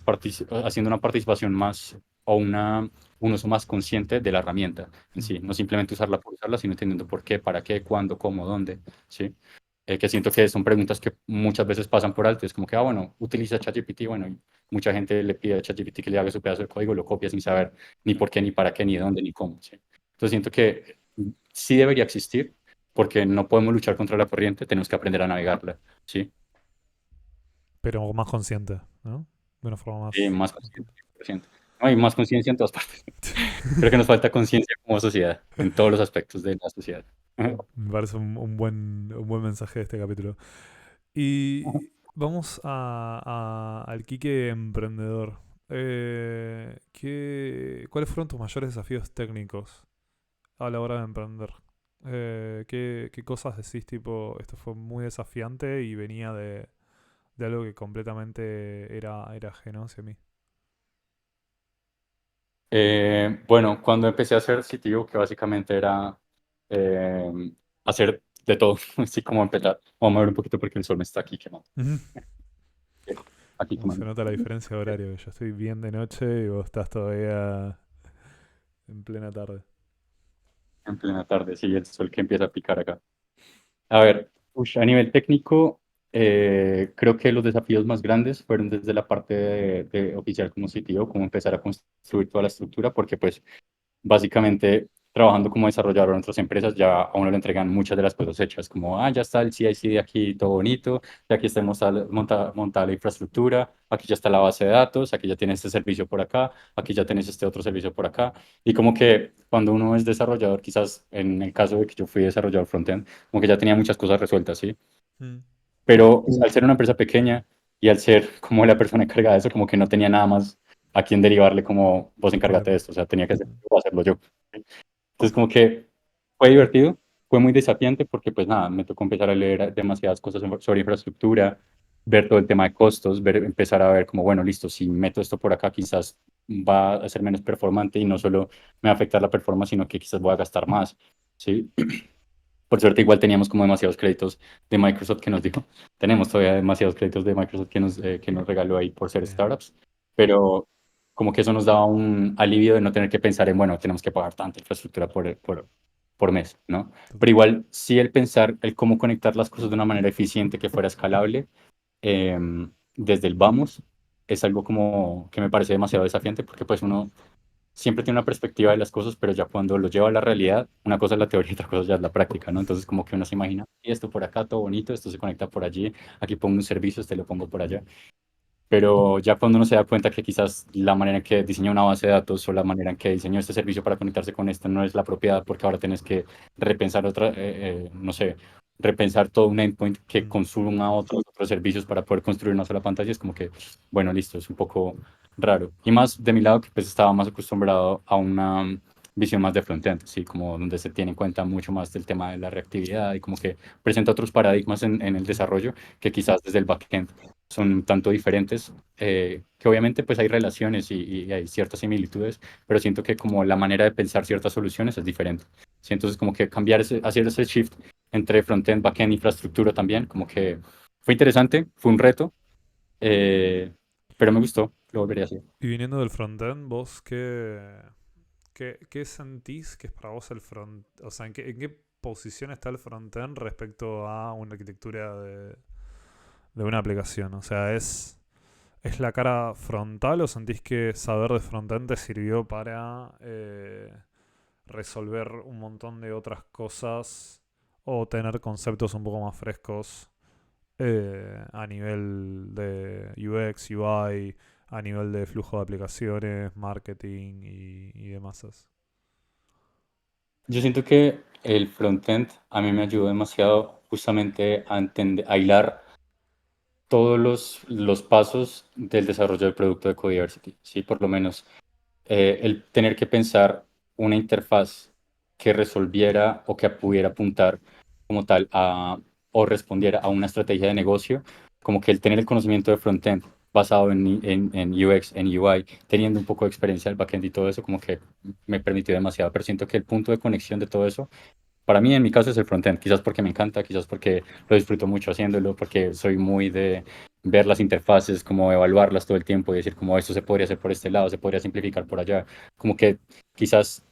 participación más o un uso más consciente de la herramienta en Mm. sí, no simplemente usarla por usarla, sino entendiendo por qué, para qué, cuándo, cómo, dónde, ¿sí? Que siento que son preguntas que muchas veces pasan por alto, es como que, bueno, utiliza ChatGPT, bueno, y mucha gente le pide a ChatGPT que le haga su pedazo de código, lo copia sin saber ni por qué, ni para qué, ni dónde, ni cómo, ¿sí? Entonces siento que sí debería existir, porque no podemos luchar contra la corriente, tenemos que aprender a navegarla, ¿sí? Pero más consciente, ¿no? De una forma más... Más consciente, 100%. No, hay más conciencia en todas partes. Creo que nos falta conciencia como sociedad, en todos los aspectos de la sociedad. Me parece un buen mensaje de este capítulo. Y vamos al Quique emprendedor. ¿Cuáles fueron tus mayores desafíos técnicos a la hora de emprender? ¿Qué cosas decís tipo, esto fue muy desafiante y venía de algo que completamente era ajeno hacia mí? Bueno, cuando empecé a hacer sitio, que básicamente era eh, hacer de todo, así como empezar. Vamos a mover un poquito porque el sol me está aquí quemando. Ujú. Aquí Como se quemando. nota la diferencia de horario, que yo estoy bien de noche y vos estás todavía en plena tarde. En plena tarde, sí, el sol que empieza a picar acá. A ver, a nivel técnico, creo que los desafíos más grandes fueron desde la parte de oficial como CTO, cómo empezar a construir toda la estructura, porque pues básicamente trabajando como desarrollador en otras empresas ya a uno le entregan muchas de las cosas hechas, como, ya está el CI/CD aquí todo bonito, ya aquí está montada la infraestructura, aquí ya está la base de datos, aquí ya tienes este servicio por acá, aquí ya tienes este otro servicio por acá. Y como que cuando uno es desarrollador, quizás en el caso de que yo fui desarrollador frontend, como que ya tenía muchas cosas resueltas, ¿sí? Mm, Pero al ser una empresa pequeña y al ser como la persona encargada de eso, como que no tenía nada más a quien derivarle como vos encárgate de problema. esto, o sea, tenía que Mm, hacerlo yo. Entonces como que fue divertido, fue muy desafiante porque pues nada, me tocó empezar a leer demasiadas cosas sobre infraestructura, ver todo el tema de costos, empezar a ver como, bueno, listo, si meto esto por acá quizás va a ser menos performante y no solo me va a afectar la performance, sino que quizás voy a gastar más, ¿sí? Por suerte igual teníamos como demasiados créditos de Microsoft que nos dijo, tenemos todavía demasiados créditos de Microsoft que nos regaló ahí por ser bien. startups, pero como que eso nos daba un alivio de no tener que pensar en, bueno, tenemos que pagar tanta infraestructura por mes, ¿no? Pero igual sí el pensar, el cómo conectar las cosas de una manera eficiente que fuera escalable, desde el vamos, es algo como que me parece demasiado desafiante porque pues uno siempre tiene una perspectiva de las cosas, pero ya cuando lo lleva a la realidad, una cosa es la teoría y otra cosa ya es la práctica, ¿no? Entonces como que uno se imagina, y esto por acá, todo bonito, esto se conecta por allí, aquí pongo un servicio, este lo pongo por allá. Pero ya cuando uno se da cuenta que quizás la manera en que diseña una base de datos o la manera en que diseñó este servicio para conectarse con esto no es la apropiada porque ahora tienes que repensar no sé, repensar todo un endpoint que Mm, consuma otros servicios para poder construir una sola pantalla, es como que, bueno, listo, es un poco raro. Y más de mi lado que pues estaba más acostumbrado a una visión más de frontend, sí, como donde se tiene en cuenta mucho más del tema de la reactividad y como que presenta otros paradigmas en el mm, desarrollo que quizás desde el backend son un tanto diferentes, que obviamente pues hay relaciones y hay ciertas similitudes, pero siento que como la manera de pensar ciertas soluciones es diferente. Sí, entonces como que hacer ese shift entre frontend, backend, infraestructura también, como que fue interesante, fue un reto, eh, pero me gustó, lo volvería a hacer. Y viniendo del frontend, ¿vos qué sentís que es para vos el front? O sea, en qué posición está el frontend respecto a una arquitectura de una aplicación? O sea, ¿es la cara frontal o sentís que saber de frontend te sirvió para resolver un montón de otras cosas o tener conceptos un poco más frescos a nivel de UX, UI, a nivel de flujo de aplicaciones, marketing y demás? Yo siento que el frontend a mí me ayudó demasiado justamente a entender, a hilar todos los pasos del desarrollo del producto de Codiversity, ¿sí? Por lo menos el tener que pensar una interfaz que resolviera o que pudiera apuntar como tal o respondiera a una estrategia de negocio, como que el tener el conocimiento de frontend basado en UX, en UI, teniendo un poco de experiencia del backend y todo eso, como que me permitió demasiado, pero siento que el punto de conexión de todo eso para mí, en mi caso, es el frontend, quizás porque me encanta, quizás porque lo disfruto mucho haciéndolo, porque soy muy de ver las interfaces, como evaluarlas todo el tiempo y decir como esto se podría hacer por este lado, se podría simplificar por allá. Como que quizás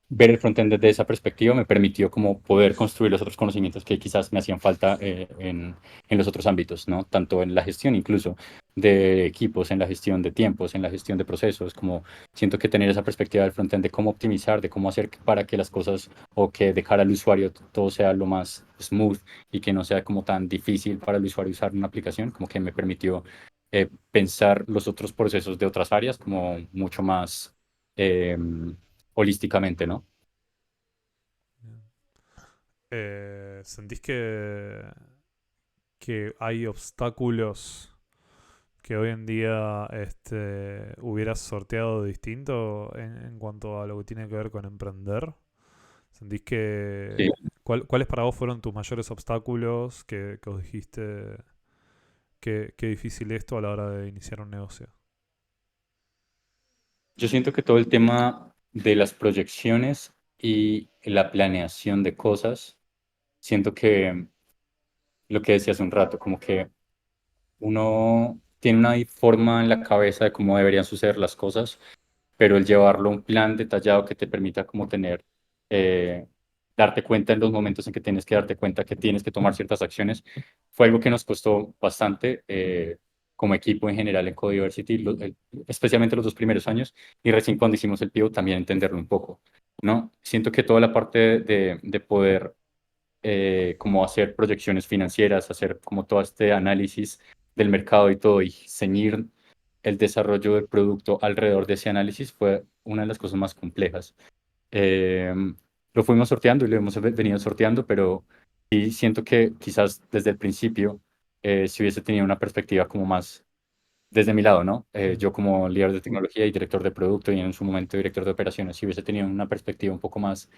ver el frontend desde esa perspectiva me permitió como poder construir los otros conocimientos que quizás me hacían falta en los otros ámbitos, ¿no? Tanto en la gestión incluso de equipos, en la gestión de tiempos, en la gestión de procesos, como siento que tener esa perspectiva del frontend de cómo optimizar, de cómo hacer para que las cosas o que de cara al usuario todo sea lo más smooth y que no sea como tan difícil para el usuario usar una aplicación, como que me permitió pensar los otros procesos de otras áreas como mucho más eh, holísticamente, ¿no? ¿Sentís que hay obstáculos que hoy en día hubieras sorteado distinto en cuanto a lo que tiene que ver con emprender? ¿Sentís Sí. cuáles para vos fueron tus mayores obstáculos que os dijiste qué difícil esto a la hora de iniciar un negocio? Yo siento que todo el tema de las proyecciones y la planeación de cosas, siento que lo que decía hace un rato, como que uno tiene una forma en la cabeza de cómo deberían suceder las cosas, pero el llevarlo a un plan detallado que te permita como tener eh, darte cuenta en los momentos en que tienes que darte cuenta que tienes que tomar ciertas acciones, fue algo que nos costó bastante como equipo en general en Codiversity, especialmente los 2 primeros años, y recién cuando hicimos el pivot también entenderlo un poco, ¿no? Siento que toda la parte de poder como hacer proyecciones financieras, hacer como todo este análisis del mercado y todo, y ceñir el desarrollo del producto alrededor de ese análisis fue una de las cosas más complejas. Eh, lo fuimos sorteando y lo hemos venido sorteando, pero sí siento que quizás desde el principio, si hubiese tenido una perspectiva como más desde mi lado, ¿no? Yo como líder de tecnología y director de producto y en su momento director de operaciones, si hubiese tenido una perspectiva un poco más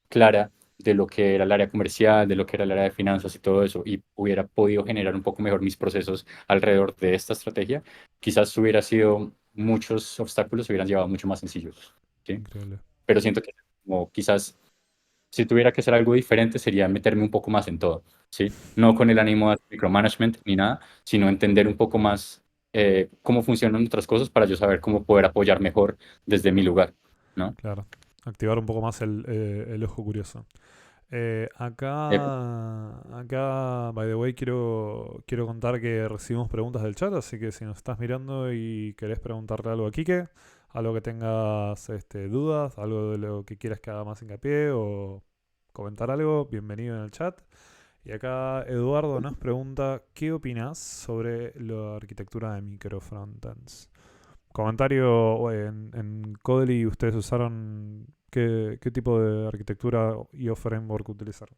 clara de lo que era el área comercial, de lo que era el área de finanzas y todo eso, y hubiera podido generar un poco mejor mis procesos alrededor de esta estrategia, quizás hubiera sido muchos obstáculos, se hubieran llevado mucho más sencillos, ¿sí? Increíble. Pero siento que como quizás si tuviera que hacer algo diferente sería meterme un poco más en todo, ¿sí? No con el ánimo de micromanagement ni nada, sino entender un poco más cómo funcionan otras cosas para yo saber cómo poder apoyar mejor desde mi lugar, ¿no? Claro. Activar un poco más el ojo curioso. Epa. Acá, by the way, quiero contar que recibimos preguntas del chat, así que si nos estás mirando y querés preguntarle algo a Quique, algo que tengas dudas, algo de lo que quieras que haga más hincapié o comentar algo, bienvenido en el chat. Y acá Eduardo nos pregunta, ¿qué opinas sobre la arquitectura de microfrontends? Comentario, en Codely ustedes usaron, ¿qué tipo de arquitectura y o framework utilizaron?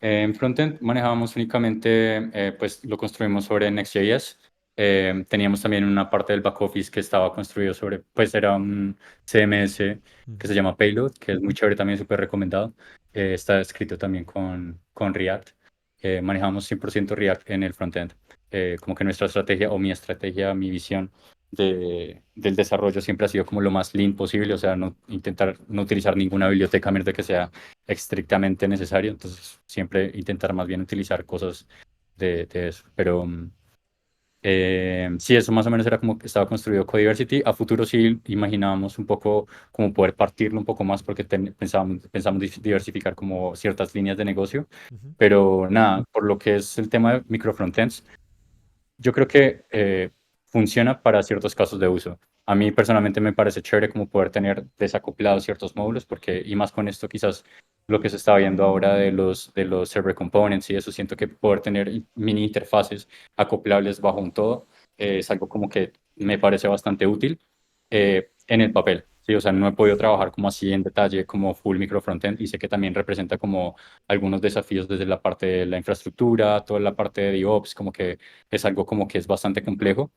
En frontend manejábamos únicamente, pues lo construimos sobre Next.js. Teníamos también una parte del back office que estaba construido sobre, pues era un CMS que se llama Payload, que es muy chévere también, súper recomendado. Está escrito también con React. Manejamos 100% React en el frontend. Como que nuestra estrategia o mi estrategia, mi visión del desarrollo siempre ha sido como lo más lean posible, o sea, no intentar no utilizar ninguna biblioteca a menos de que sea estrictamente necesario, entonces siempre intentar más bien utilizar cosas de eso. Pero sí, eso más o menos era como que estaba construido Codiversity. A futuro sí imaginábamos un poco como poder partirlo un poco más porque pensamos diversificar como ciertas líneas de negocio, Ujú. pero nada, por lo que es el tema de microfrontends, yo creo que funciona para ciertos casos de uso. A mí personalmente me parece chévere como poder tener desacoplados ciertos módulos, porque, y más con esto quizás lo que se está viendo ahora de los server components y eso, siento que poder tener mini interfaces acoplables bajo un todo es algo como que me parece bastante útil en el papel. Sí, o sea, no he podido trabajar como así en detalle, como full micro frontend, y sé que también representa como algunos desafíos desde la parte de la infraestructura, toda la parte de DevOps, como que es algo como que es bastante complejo,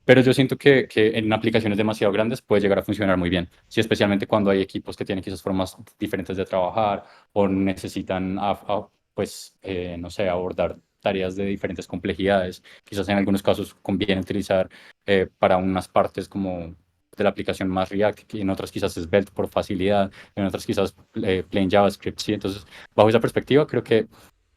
pero yo siento que en aplicaciones demasiado grandes puede llegar a funcionar muy bien, sí, especialmente cuando hay equipos que tienen quizás formas diferentes de trabajar o necesitan, pues, no sé, abordar tareas de diferentes complejidades. Quizás en algunos casos conviene utilizar para unas partes como de la aplicación más React, que en otras quizás es Svelte por facilidad, en otras quizás plain JavaScript, sí. Entonces, bajo esa perspectiva, creo que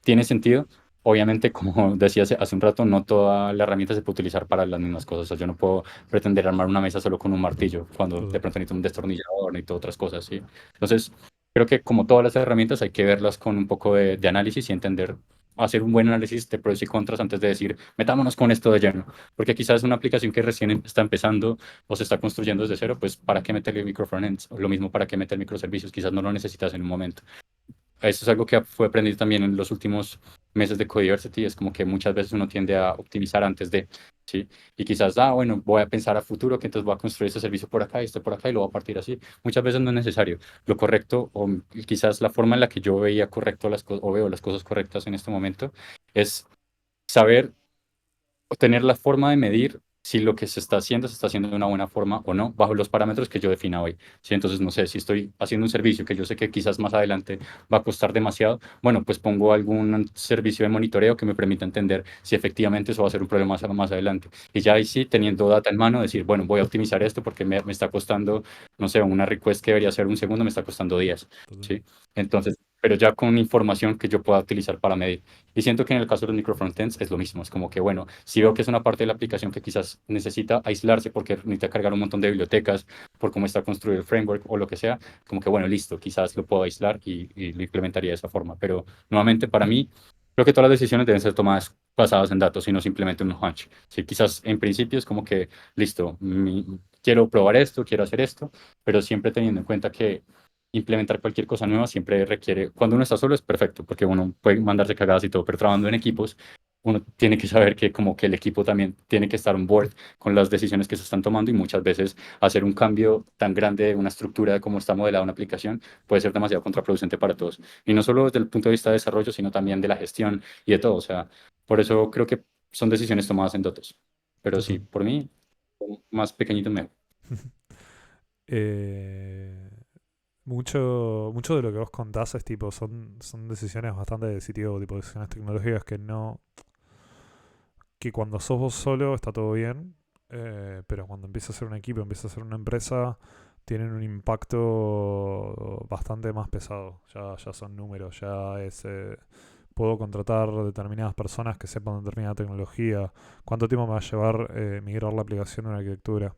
tiene sentido. Obviamente, como decía hace un rato, no toda la herramienta se puede utilizar para las mismas cosas. O sea, yo no puedo pretender armar una mesa solo con un martillo, cuando de Total. pronto necesito un destornillador, necesito otras cosas, ¿sí? Entonces, creo que como todas las herramientas hay que verlas con un poco de análisis y entender, hacer un buen análisis de pros y contras antes de decir, metámonos con esto de lleno. Porque quizás una aplicación que recién está empezando o se está construyendo desde cero, pues ¿para qué meterle microfrontends? Lo mismo para qué meter microservicios, quizás no lo necesitas en un momento. Eso es algo que fue aprendido también en los últimos meses de Codiversity, es como que muchas veces uno tiende a optimizar antes de, ¿sí? Y quizás, bueno, voy a pensar a futuro que entonces voy a construir este servicio por acá y este por acá y lo voy a partir así. Muchas veces no es necesario. Lo correcto, o quizás la forma en la que yo veía correcto las cosas, o veo las cosas correctas en este momento, es saber o tener la forma de medir si lo que se está haciendo de una buena forma o no, bajo los parámetros que yo defina hoy. ¿Sí? Entonces, no sé, si estoy haciendo un servicio que yo sé que quizás más adelante va a costar demasiado, bueno, pues pongo algún servicio de monitoreo que me permita entender si efectivamente eso va a ser un problema más adelante. Y ya ahí sí, teniendo data en mano, decir, bueno, voy a optimizar esto porque me está costando, no sé, una request que debería ser un segundo, me está costando 10. Total. ¿Sí? Entonces, pero ya con información que yo pueda utilizar para medir. Y siento que en el caso de los microfrontends es lo mismo, es como que, bueno, si veo que es una parte de la aplicación que quizás necesita aislarse porque necesita cargar un montón de bibliotecas por cómo está construido el framework o lo que sea, como que, bueno, listo, quizás lo puedo aislar y lo implementaría de esa forma. Pero nuevamente, para mí, creo que todas las decisiones deben ser tomadas basadas en datos y no simplemente un hunch. Sí, quizás en principio es como que, listo, quiero probar esto, quiero hacer esto, pero siempre teniendo en cuenta que implementar cualquier cosa nueva siempre requiere, cuando uno está solo es perfecto, porque uno puede mandarse cagadas y todo, pero trabajando en equipos, uno tiene que saber que como que el equipo también tiene que estar on board con las decisiones que se están tomando y muchas veces hacer un cambio tan grande de una estructura de cómo está modelada una aplicación puede ser demasiado contraproducente para todos. Y no solo desde el punto de vista de desarrollo, sino también de la gestión y de todo. O sea, por eso creo que son decisiones tomadas en datos. Pero sí, Total. por mí, más pequeñito mejor. Eh, mucho de lo que vos contás es tipo, son decisiones bastante de sitio, tipo decisiones tecnológicas que no. Que cuando sos vos solo está todo bien, pero cuando empieza a ser un equipo, empieza a ser una empresa, tienen un impacto bastante más pesado. Ya son números, ya es. Puedo contratar determinadas personas que sepan determinada tecnología. ¿Cuánto tiempo me va a llevar migrar la aplicación de una arquitectura?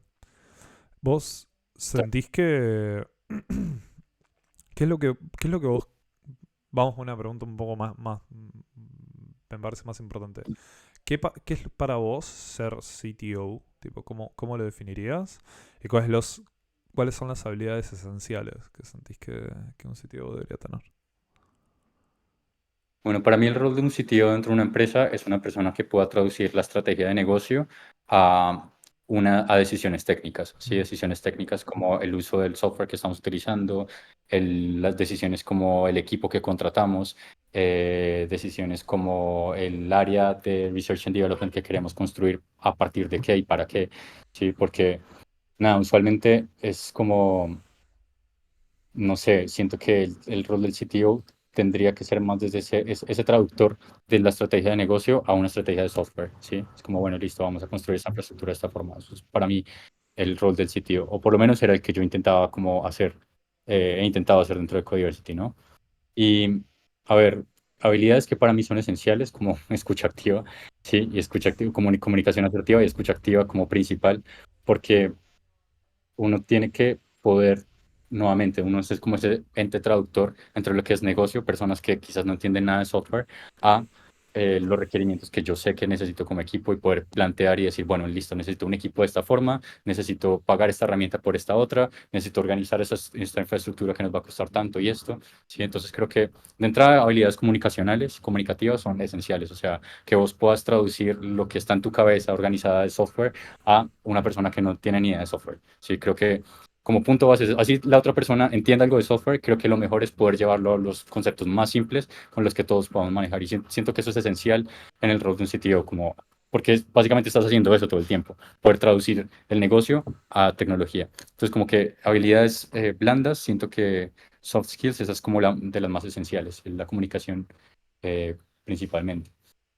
¿Vos sentís que qué es lo que vos... Vamos a una pregunta un poco me parece más importante. ¿Qué es para vos ser CTO? Tipo, ¿cómo lo definirías? ¿Y cuáles son las habilidades esenciales que sentís que un CTO debería tener? Bueno, para mí el rol de un CTO dentro de una empresa es una persona que pueda traducir la estrategia de negocio a, a decisiones técnicas, ¿sí? Mm. Decisiones técnicas como el uso del software que estamos utilizando, las decisiones como el equipo que contratamos, decisiones como el área de Research and Development que queremos construir, a partir de qué y para qué, ¿sí? Porque, nada, usualmente es como no sé, siento que el rol del CTO tendría que ser más desde ese traductor de la estrategia de negocio a una estrategia de software, ¿sí? Es como, bueno, listo, vamos a construir esta infraestructura de esta forma. Eso es para mí el rol del CTO, o por lo menos era el que yo intentaba como hacer, he intentado hacer dentro de Codiversity, ¿no? Y, a ver, habilidades que para mí son esenciales, como escucha activa, ¿sí? Y escucha activa, comunicación asertiva y escucha activa como principal, porque uno tiene que poder, nuevamente, uno es como ese ente traductor entre lo que es negocio, personas que quizás no entienden nada de software, a los requerimientos que yo sé que necesito como equipo y poder plantear y decir, bueno, listo, necesito un equipo de esta forma, necesito pagar esta herramienta por esta otra, necesito organizar esta infraestructura que nos va a costar tanto y esto, ¿sí? Entonces creo que de entrada habilidades comunicacionales, comunicativas son esenciales, o sea, que vos puedas traducir lo que está en tu cabeza organizada de software a una persona que no tiene ni idea de software. Sí, creo que como punto base, así la otra persona entienda algo de software, creo que lo mejor es poder llevarlo a los conceptos más simples con los que todos podamos manejar. Y siento que eso es esencial en el rol de un CTO, como, porque básicamente estás haciendo eso todo el tiempo, poder traducir el negocio a tecnología. Entonces, como que habilidades blandas, siento que soft skills, esa es como la de las más esenciales, la comunicación principalmente.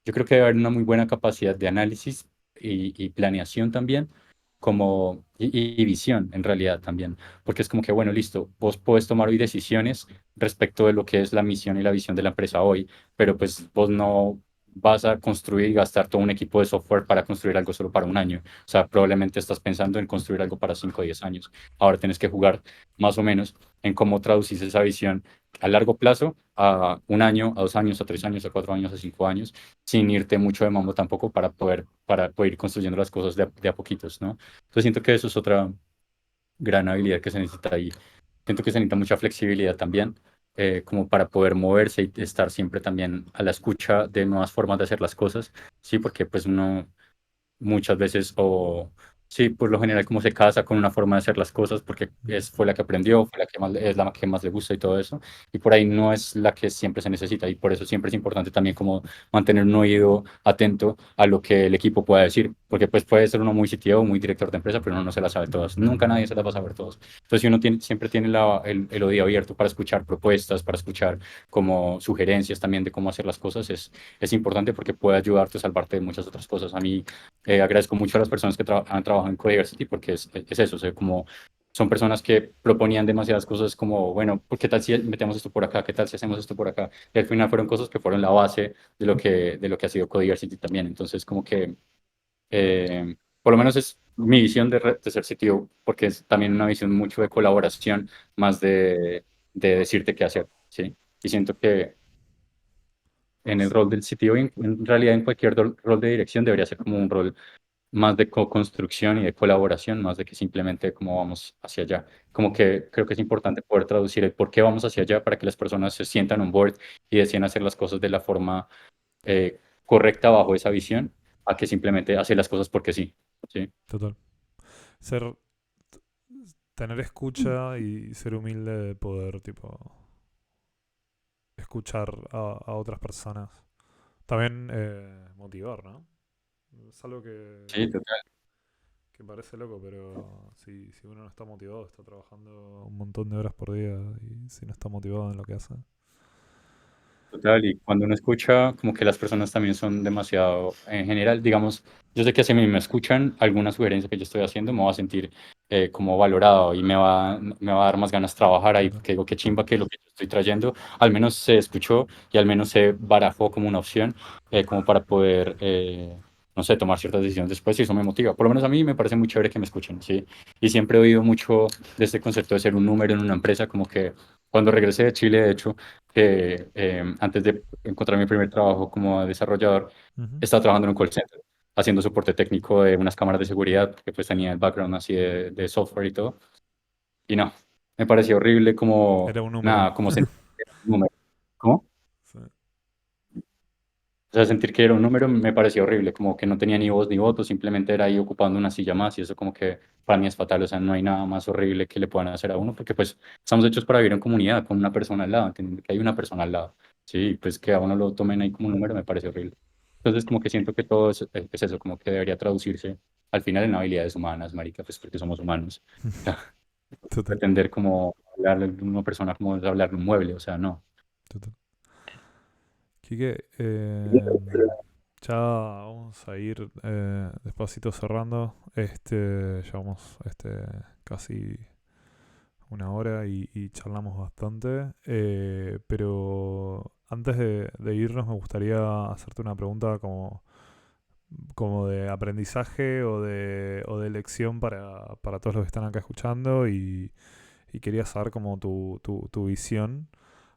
Yo creo que debe haber una muy buena capacidad de análisis y planeación también como, y visión en realidad también, porque es como que, bueno, listo, vos podés tomar hoy decisiones respecto de lo que es la misión y la visión de la empresa hoy, pero pues vos no vas a construir y gastar todo un equipo de software para construir algo solo para un año. O sea, probablemente estás pensando en construir algo para 5 o 10 años. Ahora tienes que jugar más o menos en cómo traducís esa visión a largo plazo a un año, a 2 años, a 3 años, a 4 años, a 5 años, sin irte mucho de mambo tampoco para poder ir construyendo las cosas de a poquitos, ¿no? Entonces siento que eso es otra gran habilidad que se necesita ahí. Siento que se necesita mucha flexibilidad también, como para poder moverse y estar siempre también a la escucha de nuevas formas de hacer las cosas, sí, porque pues uno muchas veces o sí, por lo general como se casa con una forma de hacer las cosas porque fue la que aprendió, fue la que más, es la que más le gusta y todo eso, y por ahí no es la que siempre se necesita y por eso siempre es importante también como mantener un oído atento a lo que el equipo pueda decir, porque pues puede ser uno muy CTO, muy director de empresa, pero uno no se las sabe todas, nunca nadie se las va a saber todas. Entonces si uno siempre tiene el oído abierto para escuchar propuestas, para escuchar como sugerencias también de cómo hacer las cosas, es importante porque puede ayudarte a salvarte de muchas otras cosas. A mí agradezco mucho a las personas que han trabajado en Codiversity porque es eso, o sea, como son personas que proponían demasiadas cosas como, bueno, ¿qué tal si metemos esto por acá? ¿Qué tal si hacemos esto por acá? Y al final fueron cosas que fueron la base de lo que ha sido Codiversity también. Entonces, como que, por lo menos es mi visión de ser CTO, porque es también una visión mucho de colaboración, más de decirte qué hacer, ¿sí? Y siento que en el rol del CTO, en realidad en cualquier rol de dirección, debería ser como un rol más de co-construcción y de colaboración, más de que simplemente cómo vamos hacia allá. Como que creo que es importante poder traducir el por qué vamos hacia allá para que las personas se sientan on board y deciden hacer las cosas de la forma correcta bajo esa visión, a que simplemente hacer las cosas porque sí. ¿Sí? Total. Ser, tener escucha y ser humilde de poder, tipo, escuchar a otras personas. También motivar, ¿no? Es algo Sí, total. que parece loco, pero si uno no está motivado, está trabajando un montón de horas por día y si no está motivado en lo que hace. Total, y cuando uno escucha, como que las personas también son demasiado, en general, digamos, yo sé que si a mí me escuchan alguna sugerencia que yo estoy haciendo, me voy a sentir como valorado y me va a dar más ganas de trabajar ahí, Total. porque digo, qué chimba que lo que yo estoy trayendo, al menos se escuchó y al menos se barajó como una opción, como para poder, no sé, tomar ciertas decisiones después y eso me motiva. Por lo menos a mí me parece muy chévere que me escuchen, ¿sí? Y siempre he oído mucho de este concepto de ser un número en una empresa, como que cuando regresé de Chile, de hecho, que antes de encontrar mi primer trabajo como desarrollador, Ujú. estaba trabajando en un call center, haciendo soporte técnico de unas cámaras de seguridad, que pues tenía el background así de software y todo. Y no, me pareció horrible como, Era un número. nada, como sentir que era un número. ¿Cómo? Sí. O sea, sentir que era un número me parecía horrible, como que no tenía ni voz ni voto, simplemente era ahí ocupando una silla más y eso como que para mí es fatal, o sea, no hay nada más horrible que le puedan hacer a uno, porque pues estamos hechos para vivir en comunidad, con una persona al lado, entender que hay una persona al lado, sí, pues que a uno lo tomen ahí como un número me parece horrible. Entonces como que siento que todo es eso, como que debería traducirse al final en habilidades humanas, marica, pues porque somos humanos. O sea, Total, pretender como hablarle a una persona como es hablarle a un mueble, o sea, no. total. Quique, ya vamos a ir despacito cerrando. Llevamos casi una hora y charlamos bastante. Pero antes de irnos me gustaría hacerte una pregunta como de aprendizaje o de lección para todos los que están acá escuchando y quería saber como tu visión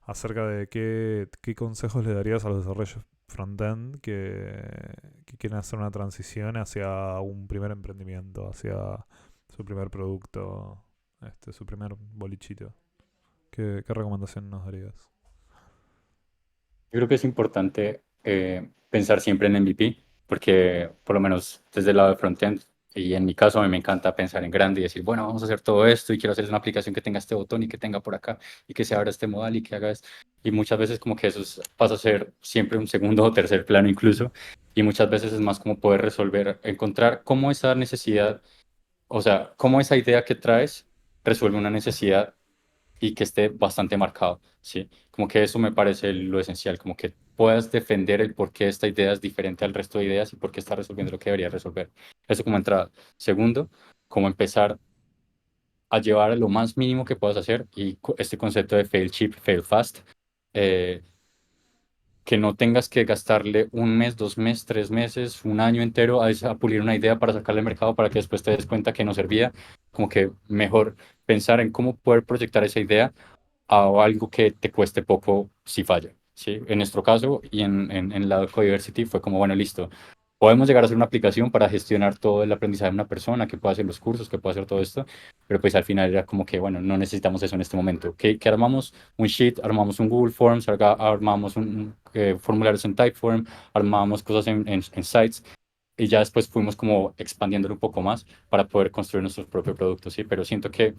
acerca de qué consejos le darías a los desarrollos frontend que quieren hacer una transición hacia un primer emprendimiento, hacia su primer producto, su primer bolichito. ¿Qué recomendación nos darías? Yo creo que es importante pensar siempre en MVP, porque por lo menos desde el lado de frontend, y en mi caso a mí me encanta pensar en grande y decir, bueno, vamos a hacer todo esto y quiero hacer una aplicación que tenga este botón y que tenga por acá y que se abra este modal y que haga esto. Y muchas veces como que pasa a ser siempre un segundo o tercer plano incluso, y muchas veces es más como poder resolver, encontrar cómo esa necesidad, o sea, cómo esa idea que traes resuelve una necesidad y que esté bastante marcado, ¿sí? Como que eso me parece lo esencial, como que puedas defender el por qué esta idea es diferente al resto de ideas y por qué está resolviendo lo que debería resolver. Eso como entrada. Segundo, como empezar a llevar a lo más mínimo que puedas hacer y este concepto de fail cheap, fail fast, eh, que no tengas que gastarle un mes, 2 meses, 3 meses, un año entero a pulir una idea para sacarle al mercado para que después te des cuenta que no servía, como que mejor pensar en cómo poder proyectar esa idea a algo que te cueste poco si falla, ¿sí? En nuestro caso y en el lado de Codiversity fue como, bueno, listo, podemos llegar a hacer una aplicación para gestionar todo el aprendizaje de una persona, que pueda hacer los cursos, que pueda hacer todo esto, pero pues al final era como que, bueno, no necesitamos eso en este momento. ¿Qué armamos? Un Sheet, armamos un Google Forms, armamos formularios en Typeform, armamos cosas en Sites, y ya después fuimos como expandiéndolo un poco más para poder construir nuestros propios productos, ¿sí? Pero siento que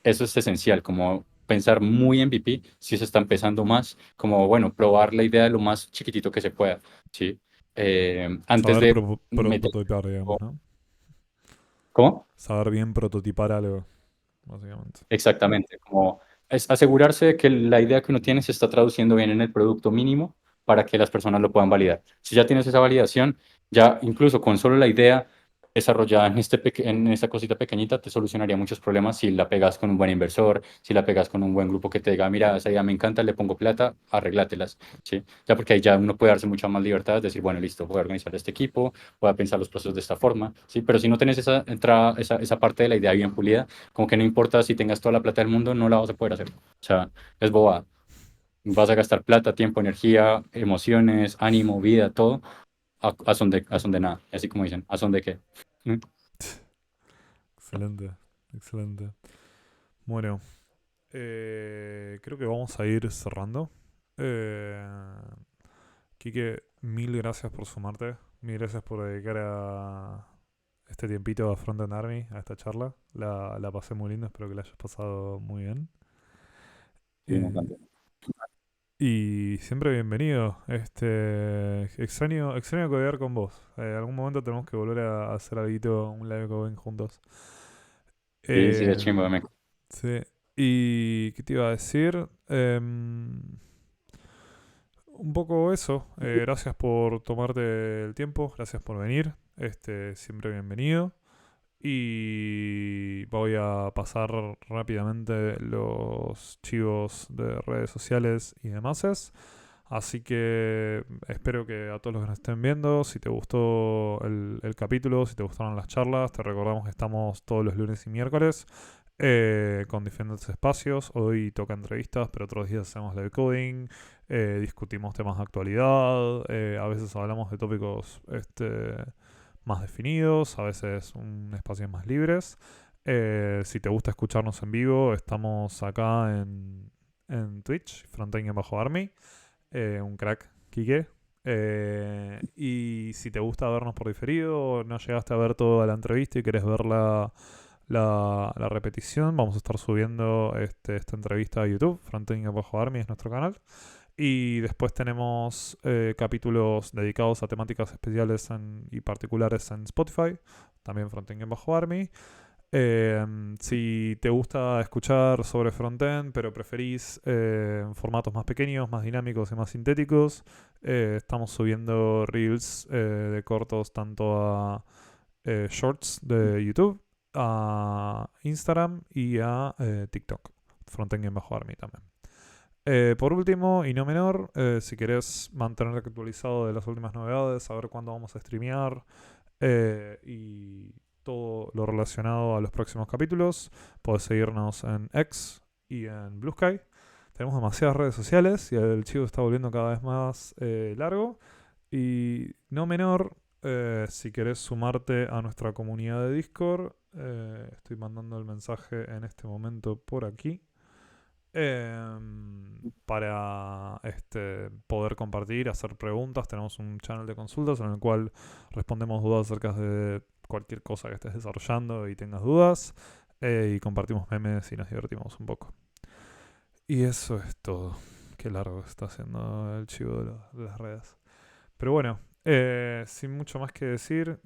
eso es esencial, como pensar muy en MVP, si se está empezando más, como, bueno, probar la idea de lo más chiquitito que se pueda, ¿sí? Antes Saber de meter... prototipar, digamos, ¿no? ¿Cómo? Saber bien prototipar algo, básicamente. Exactamente, como es asegurarse de que la idea que uno tiene se está traduciendo bien en el producto mínimo para que las personas lo puedan validar. Si ya tienes esa validación, ya incluso con solo la idea desarrollada en esta cosita pequeñita te solucionaría muchos problemas si la pegas con un buen inversor, si la pegas con un buen grupo que te diga, mira, esa idea me encanta, le pongo plata, arreglátelas, ¿sí? Ya porque ahí ya uno puede darse mucha más libertad, decir, bueno, listo, voy a organizar este equipo, voy a pensar los procesos de esta forma, ¿sí? Pero si no tenés esa entrada, esa parte de la idea bien pulida, como que no importa si tengas toda la plata del mundo, no la vas a poder hacer. O sea, es bobada. Vas a gastar plata, tiempo, energía, emociones, ánimo, vida, todo, a son de nada. Así como dicen, a son de qué. ¿Mm? Excelente, excelente. Bueno, creo que vamos a ir cerrando. Eh, Quique, mil gracias por sumarte. Mil gracias por dedicar a este tiempito a Frontend Army, a esta charla. La pasé muy lindo, espero que la hayas pasado muy bien. Sí, me Eh, encanta. y siempre bienvenido. Extraño codear con vos. Algún momento tenemos que volver a hacer algo, un live coding juntos. Sí, sería Eh, chimbo. sí. ¿Y qué te iba a decir? Un poco eso. Gracias por tomarte el tiempo. Gracias por venir. Siempre bienvenido. Y voy a pasar rápidamente los chivos de redes sociales y demás. Así que espero que a todos los que nos estén viendo, si te gustó el capítulo, si te gustaron las charlas, te recordamos que estamos todos los lunes y miércoles con diferentes espacios. Hoy toca entrevistas, pero otros días hacemos live coding, discutimos temas de actualidad, a veces hablamos de tópicos más definidos, a veces un espacios más libres. Si te gusta escucharnos en vivo, estamos acá en Twitch, Frontend-Army, un crack, Quique. Y si te gusta vernos por diferido, no llegaste a ver toda la entrevista y querés ver la repetición, vamos a estar subiendo esta entrevista a YouTube. Frontend-Army es nuestro canal. Y después tenemos capítulos dedicados a temáticas especiales y particulares en Spotify, también Frontend-Army. Si te gusta escuchar sobre frontend, pero preferís formatos más pequeños, más dinámicos y más sintéticos, estamos subiendo reels de cortos tanto a shorts de YouTube, a Instagram y a TikTok. Frontend-Army también. Por último, y no menor, si querés mantenerte actualizado de las últimas novedades, saber cuándo vamos a streamear y todo lo relacionado a los próximos capítulos, podés seguirnos en X y en Blue Sky. Tenemos demasiadas redes sociales y el chivo está volviendo cada vez más largo. Y no menor, si querés sumarte a nuestra comunidad de Discord, estoy mandando el mensaje en este momento por aquí para poder compartir, hacer preguntas. Tenemos un channel de consultas en el cual respondemos dudas acerca de cualquier cosa que estés desarrollando y tengas dudas. Y compartimos memes y nos divertimos un poco. Y eso es todo. Qué largo está haciendo el chivo de las redes. Pero bueno, sin mucho más que decir,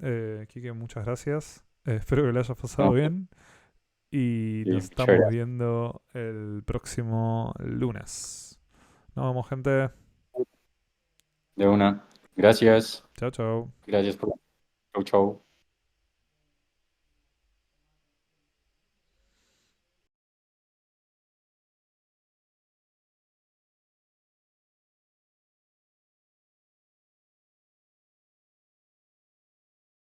Kike, muchas gracias. Espero que lo hayas pasado No, bien. Y nos sí, estamos chévere. viendo el próximo lunes. Nos vemos, gente. De una. Gracias. Chao, chao. Gracias por. Chau, chau.